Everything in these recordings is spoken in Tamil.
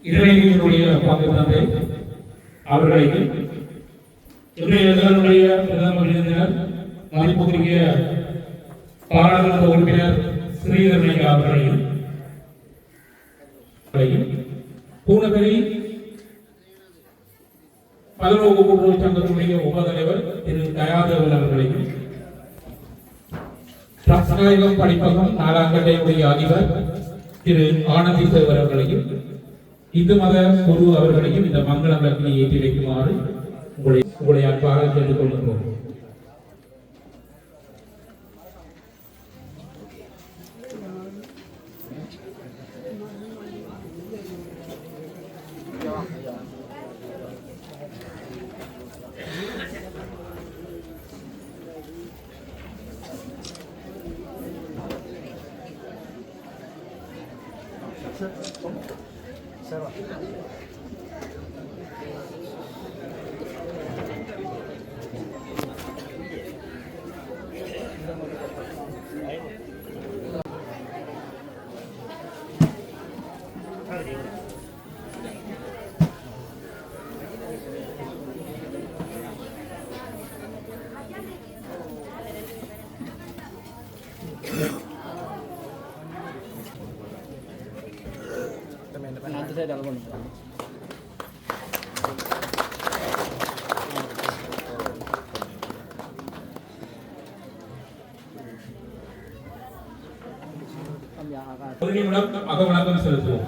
இறைவனுடைய பங்கு தந்தை அவர்களையும் இன்றைய நிகழ்வுடைய பிரதம விருந்தினர் மதிப்புக்குரிய பாராளுமன்ற உறுப்பினர் ஸ்ரீதரன் அவர்களையும் பூனகரி பல்நோக்கு கூட்டுறவு சங்கத்தினுடைய உபதலைவர் திரு தயாதேவன் அவர்களையும் ரத்நாயகம் படிப்பகம் நாலாங்கட்டையுடைய அதிபர் திரு ஆனந்தி சேவர் அவர்களையும் இந்து மத குரு அவர்களையும் இந்த மங்கள விளக்கினை ஏற்றி வைக்குமாறு உங்களை அன்பாக கேட்டுக் கொள்கிறோம். saya dalam அகவணக்கம் செலுத்துவோம்.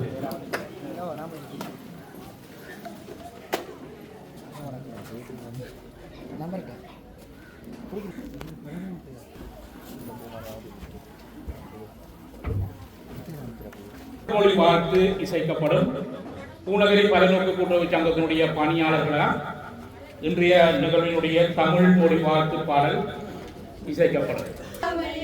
மொழி வாழ்த்து இசைக்கப்படும். பூநகரி பல்நோக்கு கூட்டுறவு சங்கத்தினுடைய பணியாளர்களால் இன்றைய நிகழ்வினுடைய தமிழ் மொழி வாழ்த்து பாடல் இசைக்கப்படும். தமிழ்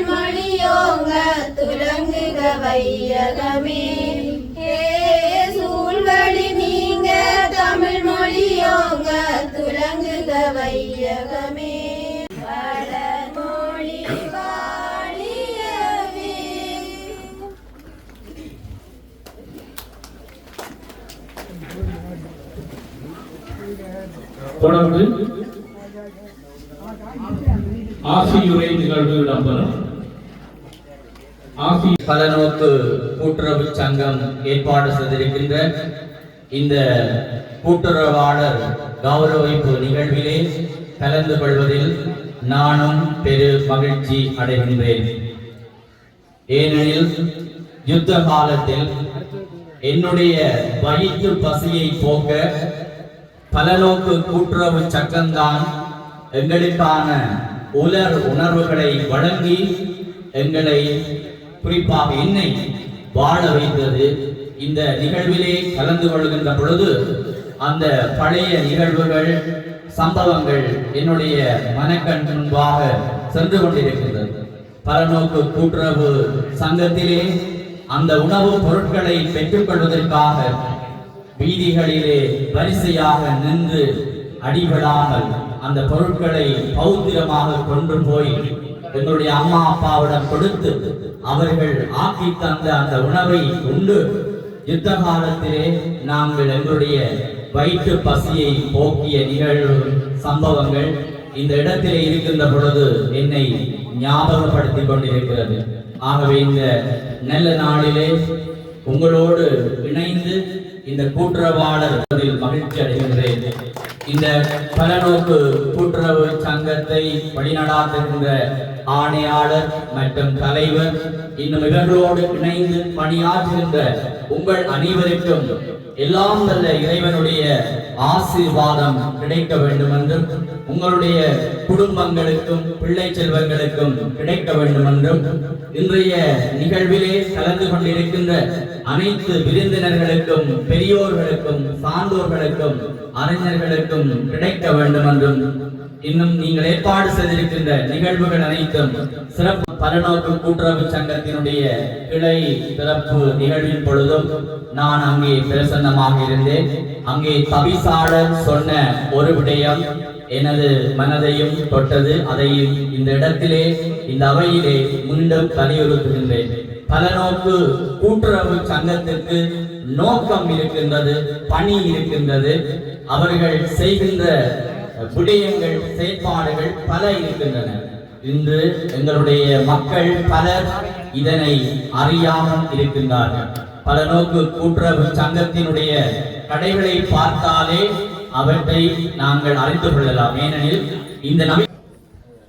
மொழியோங்க துலங்குக வையகமே, சூழ்வழி நீங்க தமிழ் மொழியோங்க துலங்குக வையகமே, வடமொழி வாழியவே. தொடர்ந்து ஆசியுரை நிகழ்வு இடம்பெறும். பலநோக்கு கூட்டுறவு சங்கம் ஏற்பாடு செய்திருக்கின்ற இந்த கூட்டுறவாளர் கௌரவிப்பு நிகழ்விலே கலந்து கொள்வதில் நானும் பெரு மகிழ்ச்சி அடைகின்றேன். ஏனெனில் யுத்த காலத்தில் என்னுடைய வயிற்று பசியை போக்க பலநோக்கு கூட்டுறவு சங்கம்தான் எங்களுக்கான உலர் உணர்வுகளை வழங்கி எங்களை குறிப்பாக என்னை வாழ வைத்தது. இந்த நிகழ்விலே கலந்து கொள்கின்ற பொழுது அந்த பழைய நிகழ்வுகள் சம்பவங்கள் என்னுடைய மனக்கண் முன்பாக சென்று கொண்டிருக்கின்றது. பலநோக்கு கூட்டுறவு சங்கத்திலே அந்த உணவு பொருட்களை பெற்றுக் கொள்வதற்காக வீதிகளிலே வரிசையாக நின்று அடிபடாமல் அந்த பொருட்களை பௌத்திரமாக கொண்டு போய் எங்களுடைய அம்மா அப்பாவிடம் கொடுத்து அவர்கள் ஆக்கி தந்த அந்த உணவை உண்டு யுத்த காலத்திலே நாங்கள் எங்களுடைய வயிற்று பசியை போக்கிய நிகழ்வு சம்பவங்கள் இந்த இடத்திலே இருக்கின்ற பொழுது என்னை ஞாபகப்படுத்திக் கொண்டிருக்கிறது. ஆகவே இந்த நல்ல நாளிலே உங்களோடு இணைந்து இந்த கூட்டுறவாளர் மகிழ்ச்சி அடைகின்றேன். இந்த பலநோக்கு கூட்டுறவு சங்கத்தை வழிநடாத்துகின்ற ஆணையாளர் மற்றும் தலைவர் இன்னும் இவர்களோடு இணைந்து பணியாற்றுகின்ற உங்கள் அனைவருக்கும் எல்லாம் வல்ல இறைவனுடைய ஆசீர்வாதம் கிடைக்க வேண்டும் என்றும் உங்களுடைய குடும்பங்களுக்கும் பிள்ளை செல்வங்களுக்கும் கிடைக்க வேண்டும் என்றும் இன்றைய நிகழ்விலே கலந்து கொண்டிருக்கின்ற அனைத்து விருந்தினர்களுக்கும் பெரியோர்களுக்கும் சான்றோர்களுக்கும் அறிஞர்களுக்கும் கிடைக்க வேண்டும் என்றும் இன்னும் நீங்கள் ஏற்பாடு செய்திருக்கின்ற நிகழ்வுகள் அனைத்தும் சிறப்பு பலநோக்கு கூட்டுறவு சங்கத்தினுடைய கிளை சிறப்பு நிகழ்வின் பொழுதும் நான் அங்கே பிரசன்னமாக இருந்தேன். அங்கே தவிசாளர் சொன்ன ஒரு விடயம் எனது மனதையும் தொட்டது. அதையும் இந்த இடத்திலே இந்த அவையிலே மீண்டும் வலியுறுத்துகின்றேன். பலநோக்கு கூட்டுறவு சங்கத்திற்கு நோக்கம் இருக்கின்றது, பணி இருக்கின்றது. அவர்கள் செய்கின்ற விடயங்கள் செயற்பாடுகள் பல இருக்கின்றன. இன்று எங்களுடைய மக்கள் பலர் இதனை அறியாமல் இருக்கின்றார்கள். பலநோக்கு கூட்டுறவு சங்கத்தினுடைய கடைகளை பார்த்தாலே அவற்றை நாங்கள் அறிந்து கொள்ளலாம். ஏனெனில் இந்த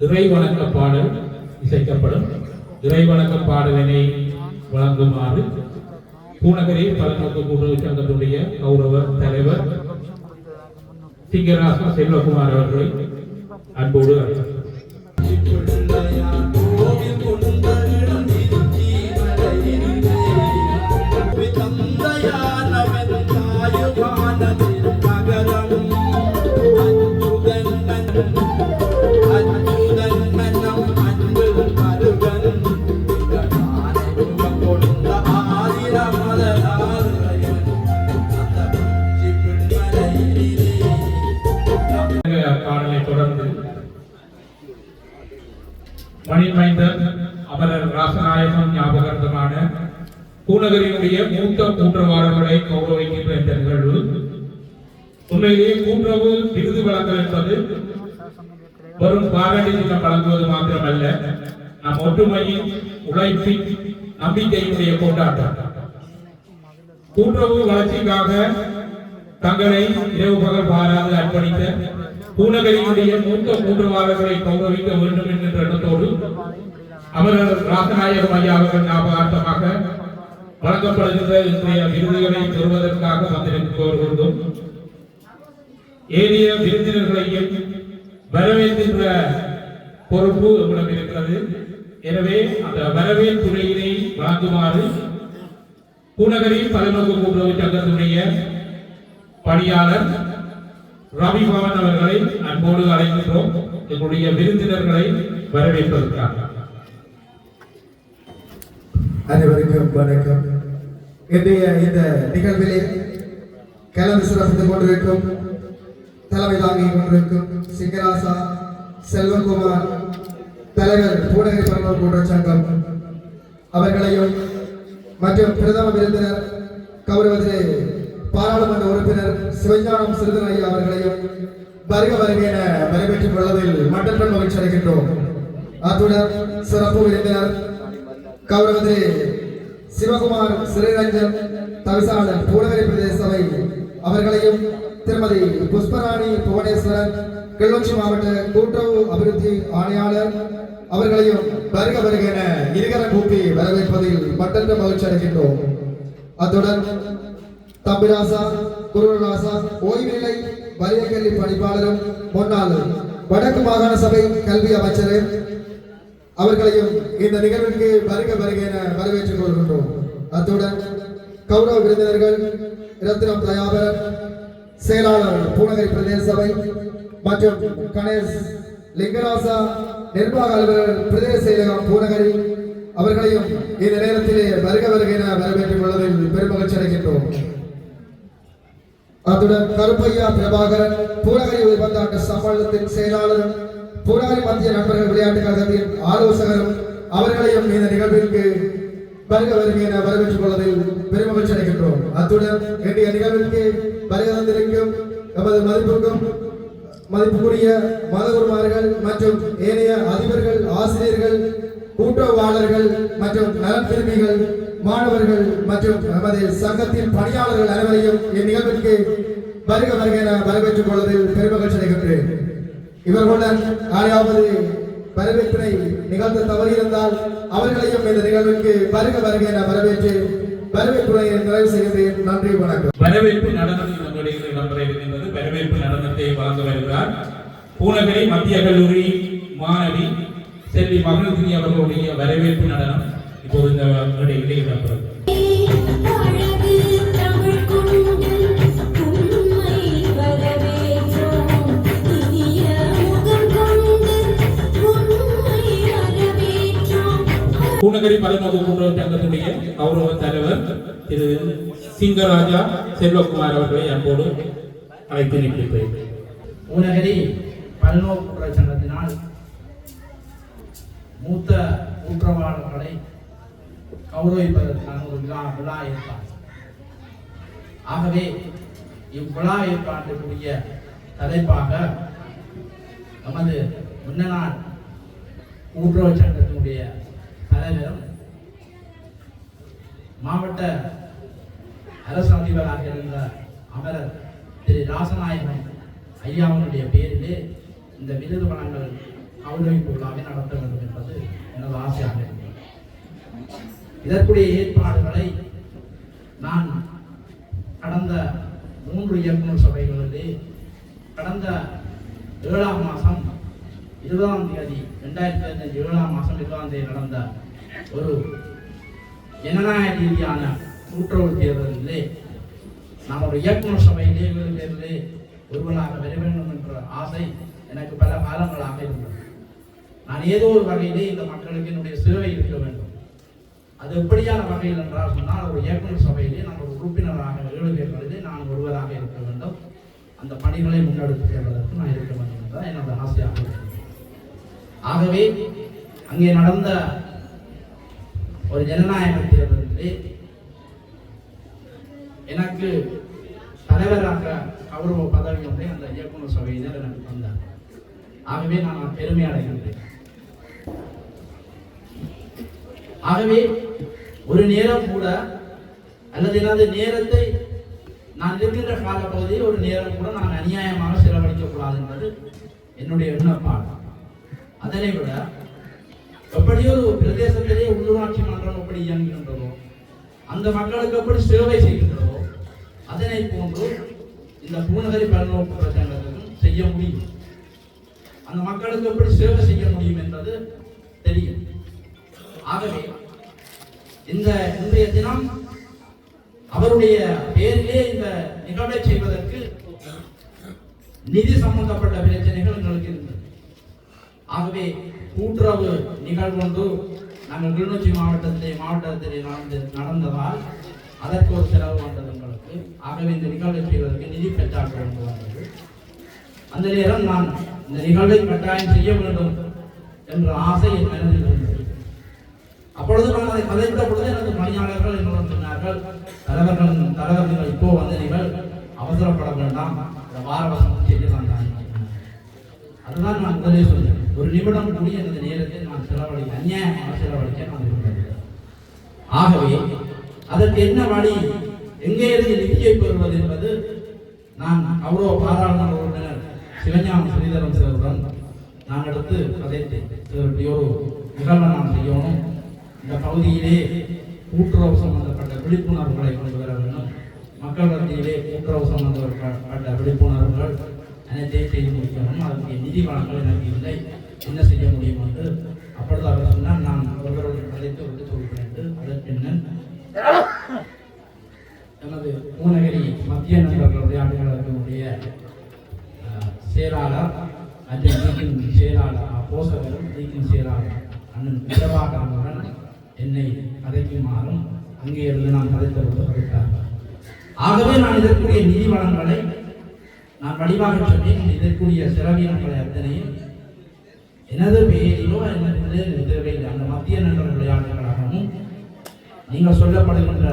இறை வணக்க பாடல் இசைக்கப்படும். இறை வணக்க பாடலினை வழங்குமாறு பூநகரி பலநோக்கு கூட்டுறவு சங்கத்துடைய கௌரவ தலைவர் சிங்கராசா செல்வகுமார் அவர்களை அன்போடு பாடலை தொடர்ந்து மணிமைந்தர் அமரர் ராசநாயகம் ஞாபகார்த்தமான பூநகரினுடைய மூத்த கூட்டுறவாளர்களை கௌரவிக்கின்ற இந்த நிகழ்வு உண்மையிலேயே கூட்டுறவு விருது வழங்கல் என்பது வரும் பாராட்டி தினம் வழங்குவது மாத்திரமல்ல, நம் ஒற்றுமையின் உழைப்பின் நம்பிக்கையினுடைய கொண்டாட்டம். கூட்டுறவு வளர்ச்சிக்காக தங்களை இரவு பகல் பாராது அர்ப்பணித்த பூநகரினுடைய மூத்த கூட்டுறவாளர்களை கௌரவிக்க வேண்டும் என்கின்ற எண்ணத்தோடு அமரர் ராசநாயகம் ஐயா அவர்கள் ஞாபகார்த்தமாக வழங்கப்படுகின்ற இன்றைய விருதுகளை பெறுவதற்காக வந்திருக்கிறோம். ஏனைய விருந்தினர்களையும் வரவேற்கின்ற பொறுப்பு எங்களிடம் இருக்கிறது. எனவே அந்த வரவேற்புரையினை வழங்குமாறு பூநகரி பலநோக்கு கூட்டுறவு சங்கத்துடைய பணியாளர் ரவி பவன் அவர்களை அன்போடு அழைக்கின்றோம். எங்களுடைய விருந்தினர்களை வரவேற்பதற்காக. அனைவருக்கும் வணக்கம். இன்றைய இந்த நிகழ்விலே கலந்து சிறப்பித்துக் கொண்டிருக்கும் தலைமை தாங்கிக் கொண்டிருக்கும் சிங்கராசா செல்வகுமார் தலைவர் பூநகரி பலநோக்கு கூட்டுறவு சங்கம் அவர்களையும் மற்றும் பிரதம விருந்தினர் கௌரவத்திலே பாராளுமன்ற உறுப்பினர் சிவஞானம் சிறுதன் ஐயா அவர்களையும் வருக வருக என வரவேற்றுக் கொள்வதில் மட்டற்ற மகிழ்ச்சி அடைகின்றோம். அத்துடன் சிறப்பு விருந்தினர் கௌரவத்திலே சிவகுமார் ஸ்ரீரஞ்சன் தவிசாளர் பூநகரி பிரதேச சபை அவர்களையும் திருமதி புஷ்பராணி புவனேஸ்வரன் கிளிநொச்சி மாவட்ட கூட்டுறவு அபிவிருத்தி ஆணையாளர் அவர்களையும் வருக வருக என இருகரம் கூப்பி வரவேற்பதில் மட்டற்ற மகிழ்ச்சி அடைகின்றோம். அத்துடன் தம்பிராசா குருராசா ஓய்வில்லை வலிய கல்வி பணிப்பாளரும் முன்னாள் வடக்கு மாகாண சபை கல்வி அமைச்சர் அவர்களையும் இந்த நிகழ்விற்கு வருக வருக என வரவேற்றுக் கொள்கின்றோம். அத்துடன் கௌரவ விருந்தினர்கள் ரத்னம் தயாபரன் செயலாளர் பூநகரி பிரதேச சபை மற்றும் கணேஷ் லிங்கராசா நிர்வாக அலுவலர் பிரதேச செயலகம் பூநகரி அவர்களையும் இந்த நேரத்திலே வருக வருக என வரவேற்றுக் கொள்வதில் பெருமகிழ்ச்சி அடைகின்றோம். அத்துடன் கருப்பையா பிரபாகரன் பூநகரி உபந்தாட்ட சம்மேளனத்தின் செயலாளரும் பூநகரி மத்திய நண்பர்கள் விளையாட்டு கழகத்தின் ஆலோசகரும் அவர்களையும் இந்த நிகழ்விற்கு வருக வருக என வரவேற்றுக் கொள்வதில் பெருமகிழ்ச்சி அடைகின்றோம். அத்துடன் இன்றைய நிகழ்விற்கு வருகை தந்திருக்கும் நமது மதிப்புக்குரிய மதகுருமார்கள் மற்றும் ஏனைய அதிபர்கள், ஆசிரியர்கள், கூட்டுறவாளர்கள் மற்றும் நலன் விரும்பிகள், மாணவர்கள் மற்றும் நமது சங்கத்தின் பணியாளர்கள் அனைவரையும் இந்நிகழ்விற்கு வருக வருக என வரவேற்றுக் கொள்வதில் பெருமகிழ்ச்சி அடைகின்றேன். இவர்களுடன் யாரையாவது வரவேற்பினை நிகழ்த்த தவறியிருந்தால் அவர்களையும் இந்த நிகழ்விற்கு வருக வருக என வரவேற்று வரவேற்புரையை நிறைவு செய்கின்றேன். நன்றி, வணக்கம். வரவேற்பு நடனம் நம்முடைய இடம்பெற இருக்கின்றது. வரவேற்பு நடனத்தை வழங்க வருகிறார் பூநகரி மத்திய கல்லூரி மாணவி செல்வி மகிழ்ச்சி அவர்களுடைய வரவேற்பு நடனம் இப்போது இந்த மேடையிலே இடம்பெறும். பூநகரி பல்நோக்கு கூட்டுறவு சங்கத்துடைய கௌரவ தலைவர் திரு சிங்கராஜா செல்வகுமார் அவர்களை அன்போடு அழைத்து நிற்கிறேன். பூநகரி பல்நோக்கு கூட்டுறவு சங்கத்தினால் மூத்த கூட்டுறவாளர்களை கௌரவிப்பதற்கான ஒரு விழா ஏற்பாடு. ஆகவே இவ்விழா ஏற்பாட்டுக்குரிய தலைப்பாக நமது முன்னநாள் கூட்டுறவு சங்கத்தினுடைய தலைவரும் மாவட்ட அரசு அதிபராக இருந்த அமரர் திரு ராசநாயகன் ஐயாவுடைய பேரிலே இந்த விருது வழங்கல் கௌரவிப்பு விழாவை நடத்த வேண்டும் என்பது எனது ஆசையாக இருக்கிறது. இதற்குரிய ஏற்பாடுகளை நான் கடந்த 3 இயக்குநர் சபைகளிலே கடந்த 7ஆம் மாதம் 20ஆம் தேதி 2015 7ஆம் மாதம் 20ஆம் தேதி நடந்த ஒரு ஜனநாயக ரீதியான கூட்டுறவு தேர்தலிலே நாம் ஒரு இயக்குநர் சபையிலே 7 பேரிலே ஒருவராக வர வேண்டும் என்ற ஆசை எனக்கு பல காலங்களாக இருந்தது. நான் ஏதோ ஒரு வகையிலே இந்த மக்களுக்கு என்னுடைய சேவை இருக்க வேண்டும். அது எப்படியான வகையில் என்றால் சொன்னால் ஒரு இயக்குநர் சபையிலே நான் ஒரு உறுப்பினராக 7 பேர்களிலே நான் ஒருவராக இருக்க வேண்டும். அந்த பணிகளை முன்னெடுத்து செல்வதற்கு நான் இருக்க வேண்டும் என்றால் என்னோட ஆசையாக இருக்கிறது. ஆகவே அங்கே நடந்த ஒரு ஜனநாயக தேர்தலிலே எனக்கு தலைவராக கௌரவ பதவி ஒன்றை அந்த இயக்குநர் சபையினர் எனக்கு தந்தார். ஆகவே நான் பெருமை அடைகின்றேன். ஆகவே ஒரு நேரம் கூட அல்லது எனது நேரத்தை நான் இருக்கின்ற காலப்பகுதியில் ஒரு நேரம் கூட நான் அநியாயமாக செலவழிக்க கூடாது என்பது என்னுடைய விண்ணப்பாடு. அதனை விட எப்படி ஒரு பிரதேசத்திலே உள்ளூராட்சி மன்றம் எப்படி இயங்குகின்றதோ அந்த மக்களுக்கு எப்படி சேவை செய்கின்றதோ அதனை போன்று இந்த பூநகரி பல்நோக்கு சங்கத்திலும் செய்ய முடியும். அந்த மக்களுக்கு எப்படி சேவை செய்ய முடியும் என்பது தெரியும். ஆகவே இன்றைய தினம் அவருடைய பேரிலே இந்த நிகழ்வை செய்வதற்கு நிதி சம்பந்தப்பட்ட பிரச்சனைகள் எங்களுக்கு இருந்தது. ஆகவே கூட்டுறவு நிகழ்வொன்று நாங்கள் கிளிநொச்சி மாவட்டத்திலே நடந்ததால் அதற்கு ஒரு செலவு வந்தது எங்களுக்கு. ஆகவே இந்த நிகழ்வை செய்வதற்கு நிதி பெற்றாக்க வேண்டும் வந்தது. அந்த நேரம் நான் இந்த நிகழ்வை கட்டாயம் செய்ய வேண்டும் என்ற ஆசை என் மனதில் இருந்தது. அப்பொழுது நான் அதை கதைத்த பொழுது எனது பணியாளர்கள் என்னுடன் சொன்னார்கள், தலைவர்கள் இப்போ வந்து நீங்கள் அவசரப்பட வேண்டாம், இந்த வாரவசம் செய்யலாம். அதுதான் நான் முதலே சொன்னேன். ஒரு நிமிடம் கூடி எனது நேரத்தை நான் செலவழிக்க அநியாயமாக செலவழிக்க நான் விரும்புகிறேன். ஆகவே அதற்கு என்ன வழி, எங்கே இருந்து நிதியை பெறுவது என்பது நான் கௌரவ பாராளுமன்ற உறுப்பினர் சிவஞானம் ஸ்ரீதரன் சாருடன் நான் எடுத்து கதைத்தேன். இதற்கு ஒரு நிகழ்வை நான் செய்யணும். இந்த பகுதியிலே கூட்டுறவு சம்பந்தப்பட்ட விழிப்புணர்வுகளை கொண்டு வர வேண்டும். மக்கள் மத்தியிலே கூட்டுறவு சம்பந்தப்பட்ட விழிப்புணர்வுகள் அனைத்தையும் செய்து முடிக்கணும். அதற்கு நிதி வழங்கல் எனக்கு இல்லை, என்ன செய்ய முடியும் என்று அப்பொழுது அவர் சொன்னால் நான் ஒருவரோடு கதைத்து விட்டு சொல்கிறேன். அதற்கு என்ன எனது பூநகரி மத்திய நண்பர்களுடைய ஆண்டுகளுடைய செயலாளர் மற்றும் செயலாளர் போசகரும் செயலாளர் அண்ணன் பிரபாகரனுடன் என்னை கதைக்குமாறும் அங்கே இருந்து நான் கதைத்தவர்கள் கதைத்தார்கள். ஆகவே நான் இதற்குரிய நிதி வளங்களை நான் வடிவாக சொன்னேன். இதற்குரிய செலவினங்களை அத்தனையும் எனது பெயரிலோ எனது தேவையில் அந்த மத்திய நண்பர் விளையாட்டுகளாகவும் நீங்கள் சொல்லப்படுகின்ற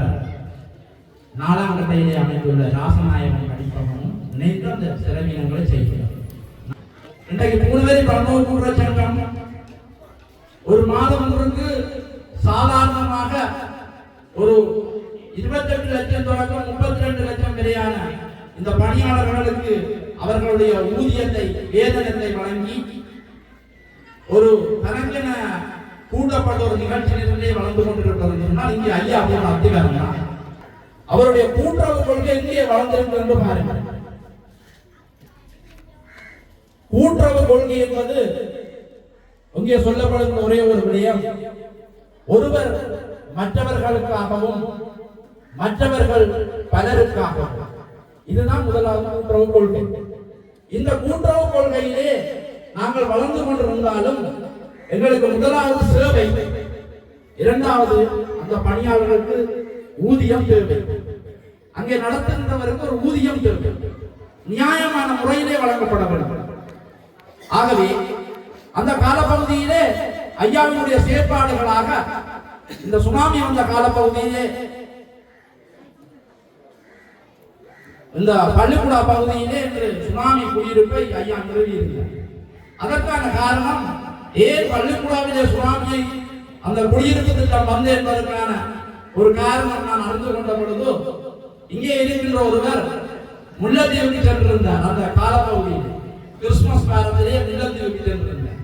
4ஆம் கட்டையிலே அமைந்துள்ள ராசநாயகன் படிப்பகமும் இணைந்து அந்த செலவினங்களை செய்கிறோம். இன்றைக்கு பூநகரி பல்நோக்கு கூட்டுறவு சங்கம் ஒரு மாதம் ஒன்றுக்கு சாதாரணமாக ஒரு 28 லட்சம் தொடக்கம் 32 லட்சம் வரையான இந்த பணியாளர்களுக்கு அவர்களுடைய ஊதியத்தை வேதனத்தை வழங்கி ஒரு தனக்கென கூட்டப்பட்ட ஒரு நிகழ்ச்சியிலே வளர்ந்து கொண்டிருப்பது சொன்னால் இங்கே ஐயா போன அத்திகாரம் தான். அவருடைய கூட்டுறவு கொள்கை எங்கே வளர்ந்திருக்கிறது என்று பாருங்கள். கூட்டுறவு கொள்கை என்பது இங்கே சொல்லப்படும் ஒரே ஒரு விடயம், ஒருவர் மற்றவர்களுக்காகவும் மற்றவர்கள் பலருக்காகவும். இதுதான் முதலாவது கூட்டுறவு கொள்கை. இந்த கூட்டுறவு கொள்கையிலே நாங்கள் வளர்ந்து கொண்டிருந்தாலும் எங்களுக்கு முதலாவது சேவை, இரண்டாவது அந்த பணியாளர்களுக்கு ஊதியம் தேவை. அங்கே நடத்துகின்றவருக்கு ஒரு ஊதியம் தேவை, நியாயமான முறையிலே வழங்கப்பட வேண்டும். ஆகவே அந்த காலப்பகுதியிலே ஐயாவினுடைய செயற்பாடுகளாக இந்த சுனாமி வந்த காலப்பகுதியிலே இந்த பள்ளிக்கூடா பகுதியிலே இன்று சுனாமி குடியிருப்பை ஐயா நிறுவியிருக்கிறார். அதற்கான காரணம், ஏன் பள்ளிக்கூடாவிலே சுனாமியை அந்த குடியிருப்பு திட்டம் வந்து என்பதற்கான ஒரு காரணம் நான் அறிந்து கொண்ட பொழுது, இங்கே இருக்கின்ற ஒருவர் முல்லைத்தீவுக்கு சென்றிருந்தார். அந்த காலப்பகுதியில் கிறிஸ்துமஸ் காலத்திலே முல்லைத்தீவுக்கு சென்றிருந்தார்.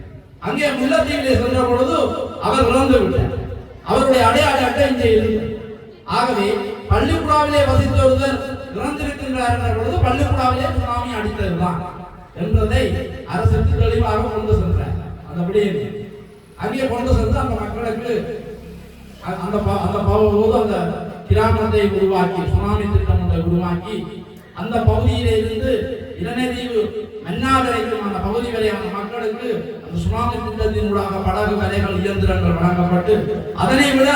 அங்கே முல்லைத்தீவிலே சென்ற பொழுது அவர் இறந்து விட்டார். அவருடைய அடையாள அட்டை இங்கே இருந்தது. ஆகவே பள்ளிக்கூடாவிலே வசித்த ஒருவர் இறந்திருக்கின்றார் என்ற பொழுது பள்ளிக்கூடாவிலே சுனாமி அடித்ததுதான் என்பதை அரசுக்கு தெளிவாக கொண்டு சென்றார். அந்த விடயத்தை அங்கே கொண்டு சென்று அந்த மக்களுக்கு அந்த அந்த கிராமத்தை உருவாக்கி, சுனாமி திட்டம் ஒன்றை உருவாக்கி, அந்த பகுதியிலே இருந்து இளநீர் மன்னாவரைக்குமான பகுதி வரையான மக்களுக்கு அந்த சுனாமி திட்டத்தினூடாக படகு வலைகள் இயந்திரங்கள் வழங்கப்பட்டு, அதனை விட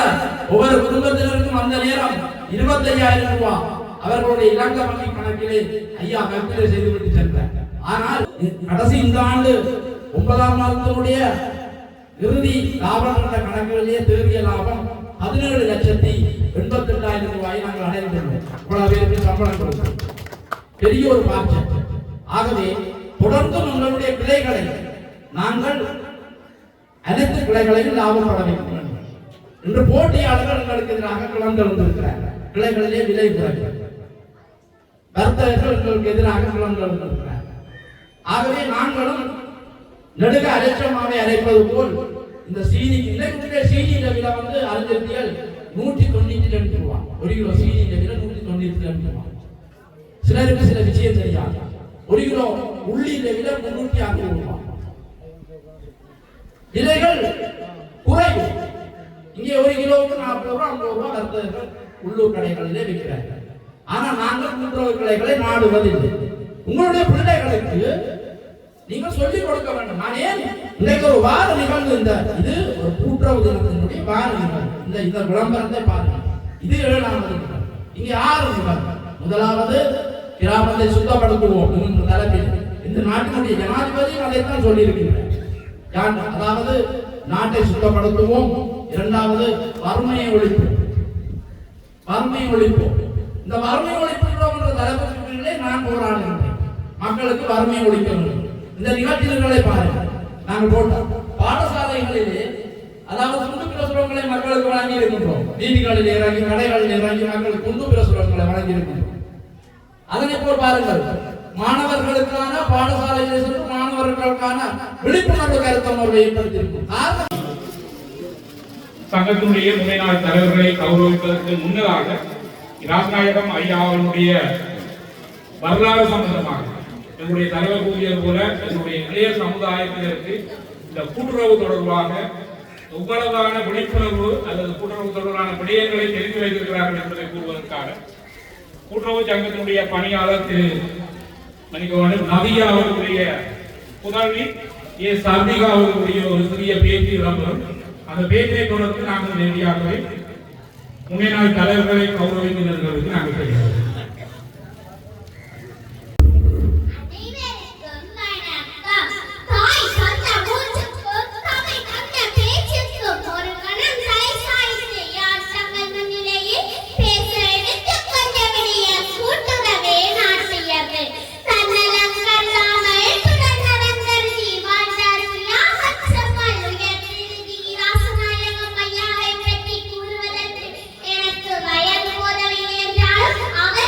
ஒவ்வொரு குடும்பத்தினருக்கும் அந்த நேரம் 25,000 ரூபாய் அவர்களுடைய இலங்கை வங்கி கணக்கிலே ஐயா கல்வியை செய்துவிட்டு சென்றார். ஆனால் கடைசி இந்த ஆண்டு 9ஆம் மாதத்தினுடைய இறுதி லாபம் என்ற கணக்குகளிலே தேறிய லாபம் 17,88,000 ரூபாயை நாங்கள் அடைந்துள்ளோம். இவ்வளவு பேருக்கு சம்பளம் கொடுத்தோம். பெரிய ஒரு மாற்றம். ஆகவே தொடர்ந்து உங்களுடைய கிளைகளை நாங்கள் அனைத்து கிளைகளையும் லாபப்பட வைக்க வேண்டும். இன்று போட்டியாளர்கள் எங்களுக்கு எதிராக கிளர்ந்தெழுந்திருக்கிறார்கள். கிளைகளிலே விலை குறைகள், வர்த்தகர்கள் எங்களுக்கு எதிராக கிளர்ந்தெழுந்திருக்கிறார்கள். ஆகவே நாங்களும் நெடுக அலட்சமாவை அழைப்பது போல் இந்த சீனி சீனியின் விலை வந்து அறிஞர்கள் 192 ரூபாய். 1 கிலோ சீனியின் விலை 192 ரூபாய். சிலருக்கு சில விஷயம் தெரியாது. 1 கிலோ உள்ளியின் விலை 360 ரூபாய். விலைகள் குறைவு. இங்கே 1 கிலோவுக்கு 40 ரூபாய் 50 ரூபாய் வர்த்தகர்கள் உள்ளூர் கடைகளிலே விற்கிறார்கள். ஆனா நாங்கள் கூட்டுறவு கடைகளை நாடுவதில்லை. உங்களுடைய பிள்ளைகளுக்கு நீங்கள் சொல்லிக் கொடுக்க வேண்டும். நான் ஏன் இன்றைக்கு ஒரு வார நிகழ்வு, இது ஒரு கூட்டுறவு தினத்தினுடைய வார நிகழ்வு. இந்த விளம்பரத்தை பாருங்கள். இது 7வது நிகழ்வு. இங்கே 6 நிகழ்வு. முதலாவது கிராமத்தை சுத்தப்படுத்துவோம் என்ற தலைப்பில் இந்த நாட்டினுடைய ஜனாதிபதியும் அதைத்தான் சொல்லியிருக்கிறார். அதாவது நாட்டை சுத்தப்படுத்துவோம். 2வது வறுமையை ஒழிப்போம். வறுமையை ஒழிப்போம். இந்த வறுமை ஒழிப்புகிறோம் என்ற தலைப்பிலே நான் போராடுகிறேன். மக்களுக்கு வறுமையை ஒழிக்க வேண்டும். இந்த நிகழ்ச்சிகளை பாருங்கள். நாங்கள் போட்டோம் பாடசாலைகளிலே, அதாவது துண்டு பிரசுரங்களை மக்களுக்கு வழங்கி இருக்கின்றோம். வீதிகளில் இறங்கி, கடைகளில் இறங்கி மக்களுக்கு துண்டு பிரசுரங்களை வழங்கி இருக்கின்றோம். அதனை போல் பாருங்கள், மாணவர்களுக்கான பாடசாலைகளை சென்று மாணவர்களுக்கான விழிப்புணர்வு கருத்தமர்வை ஏற்படுத்தியிருக்கும். சங்கத்தினுடைய முன்னே நாள் தலைவர்களை கௌரவிப்பதற்கு முன்னதாக ராஜநாயகம் ஐயா அவர்களுடைய வரலாறு சம்பந்தமாக என்னுடைய தலைவர் கூறியது போல என்னுடைய இளைய சமுதாயத்தினருக்கு இந்த கூட்டுறவு தொடர்பாக எவ்வளவான விழிப்புணர்வு அல்லது கூட்டுறவு தொடர்பான விடயங்களை தெரிந்து வைத்திருக்கிறார்கள் என்பதை கூறுவதற்காக கூட்டுறவு சங்கத்தினுடைய பணியாளர் திரு நதியா அவர்களுடைய புதல்வி சர்மிகா அவர்களுடைய ஒரு சிறிய பேச்சு இடம்பெறும். அந்த பேச்சை தொடர்ந்து நாங்கள் நேரடியாகவே முன்னே நாள் தலைவர்களை கௌரவிக்கிறவர்களுக்கு நாங்கள் செய்கிறோம். அவர்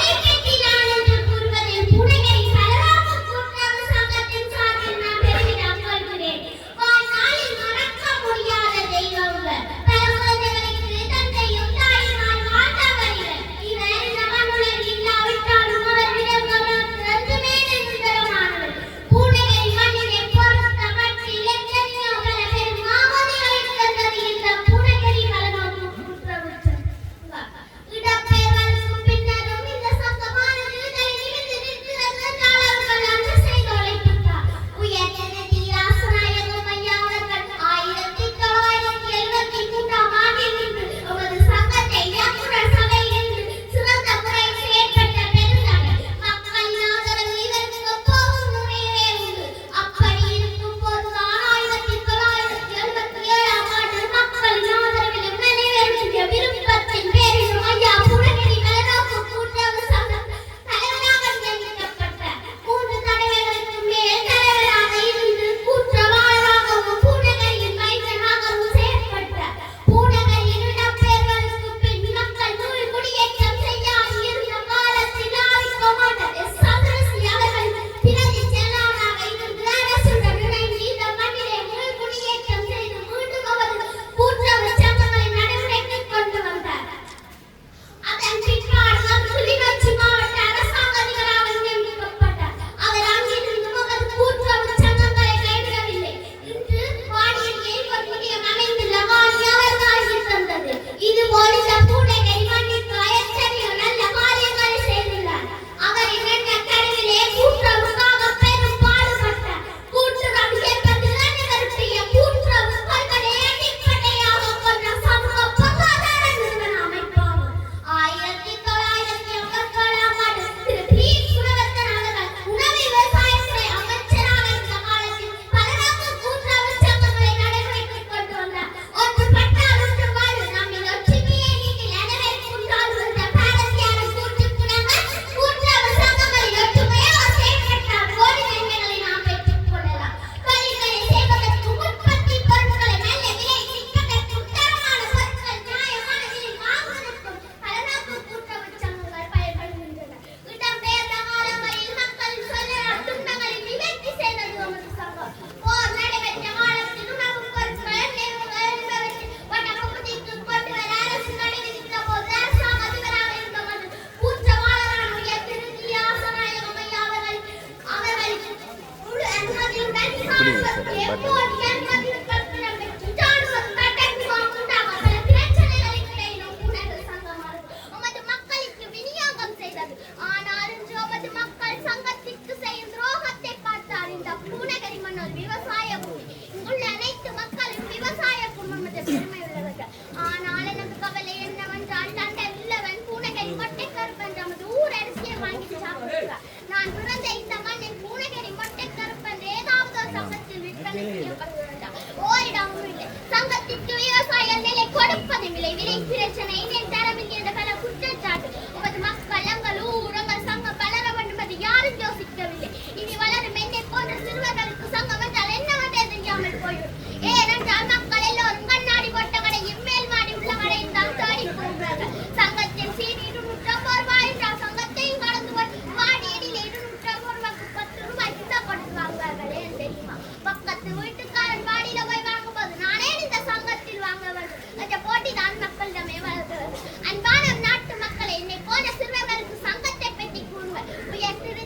தமிழகத்திற்கு விவசாயிகள் நிலை கொடுப்பதும் இல்லை. விலை பிரச்சனை தரமில்லை என்ற பல குற்றச்சாட்டு உமது மக்கள் எங்கள் ஊரங்கள் சங்கம் வளர வேண்டும் என்று யாரும் யோசிக்கவில்லை. இனி வளரும் என்னை போன்ற சிறுவர்களுக்கு சங்கம் என்றால் என்னவென்றே தெரியாமல் போய்விடும். ஏனென்றால் மக்கள் எல்லோரும் கண்ணாடி போட்ட கடையும் மேல் மாடி உள்ள கடையும் தான் தேடி போகிறார்கள். சங்கத்தில் சீனி 250 ரூபாய் என்றால் சங்கத்தையும் கடந்து போய் மாடியடியில் 250 ரூபாய்க்கு 10 ரூபாய்க்கு தான் கொடுத்து வாங்குவார்கள். ஏன் தெரியுமா? பக்கத்து வீட்டுக்காரன் மாடியில போய் வாங்கும்போது நானே இந்த சங்கத்தில் வாங்க வேண்டும் என்ற போட்டி தான் மக்களிடமே வளர்கிறது. அன்பான நாட்டு மக்களை என்னை போல சிறுவர்களுக்கு சங்கத்தை பற்றி கூறுங்கள். உயர் திரு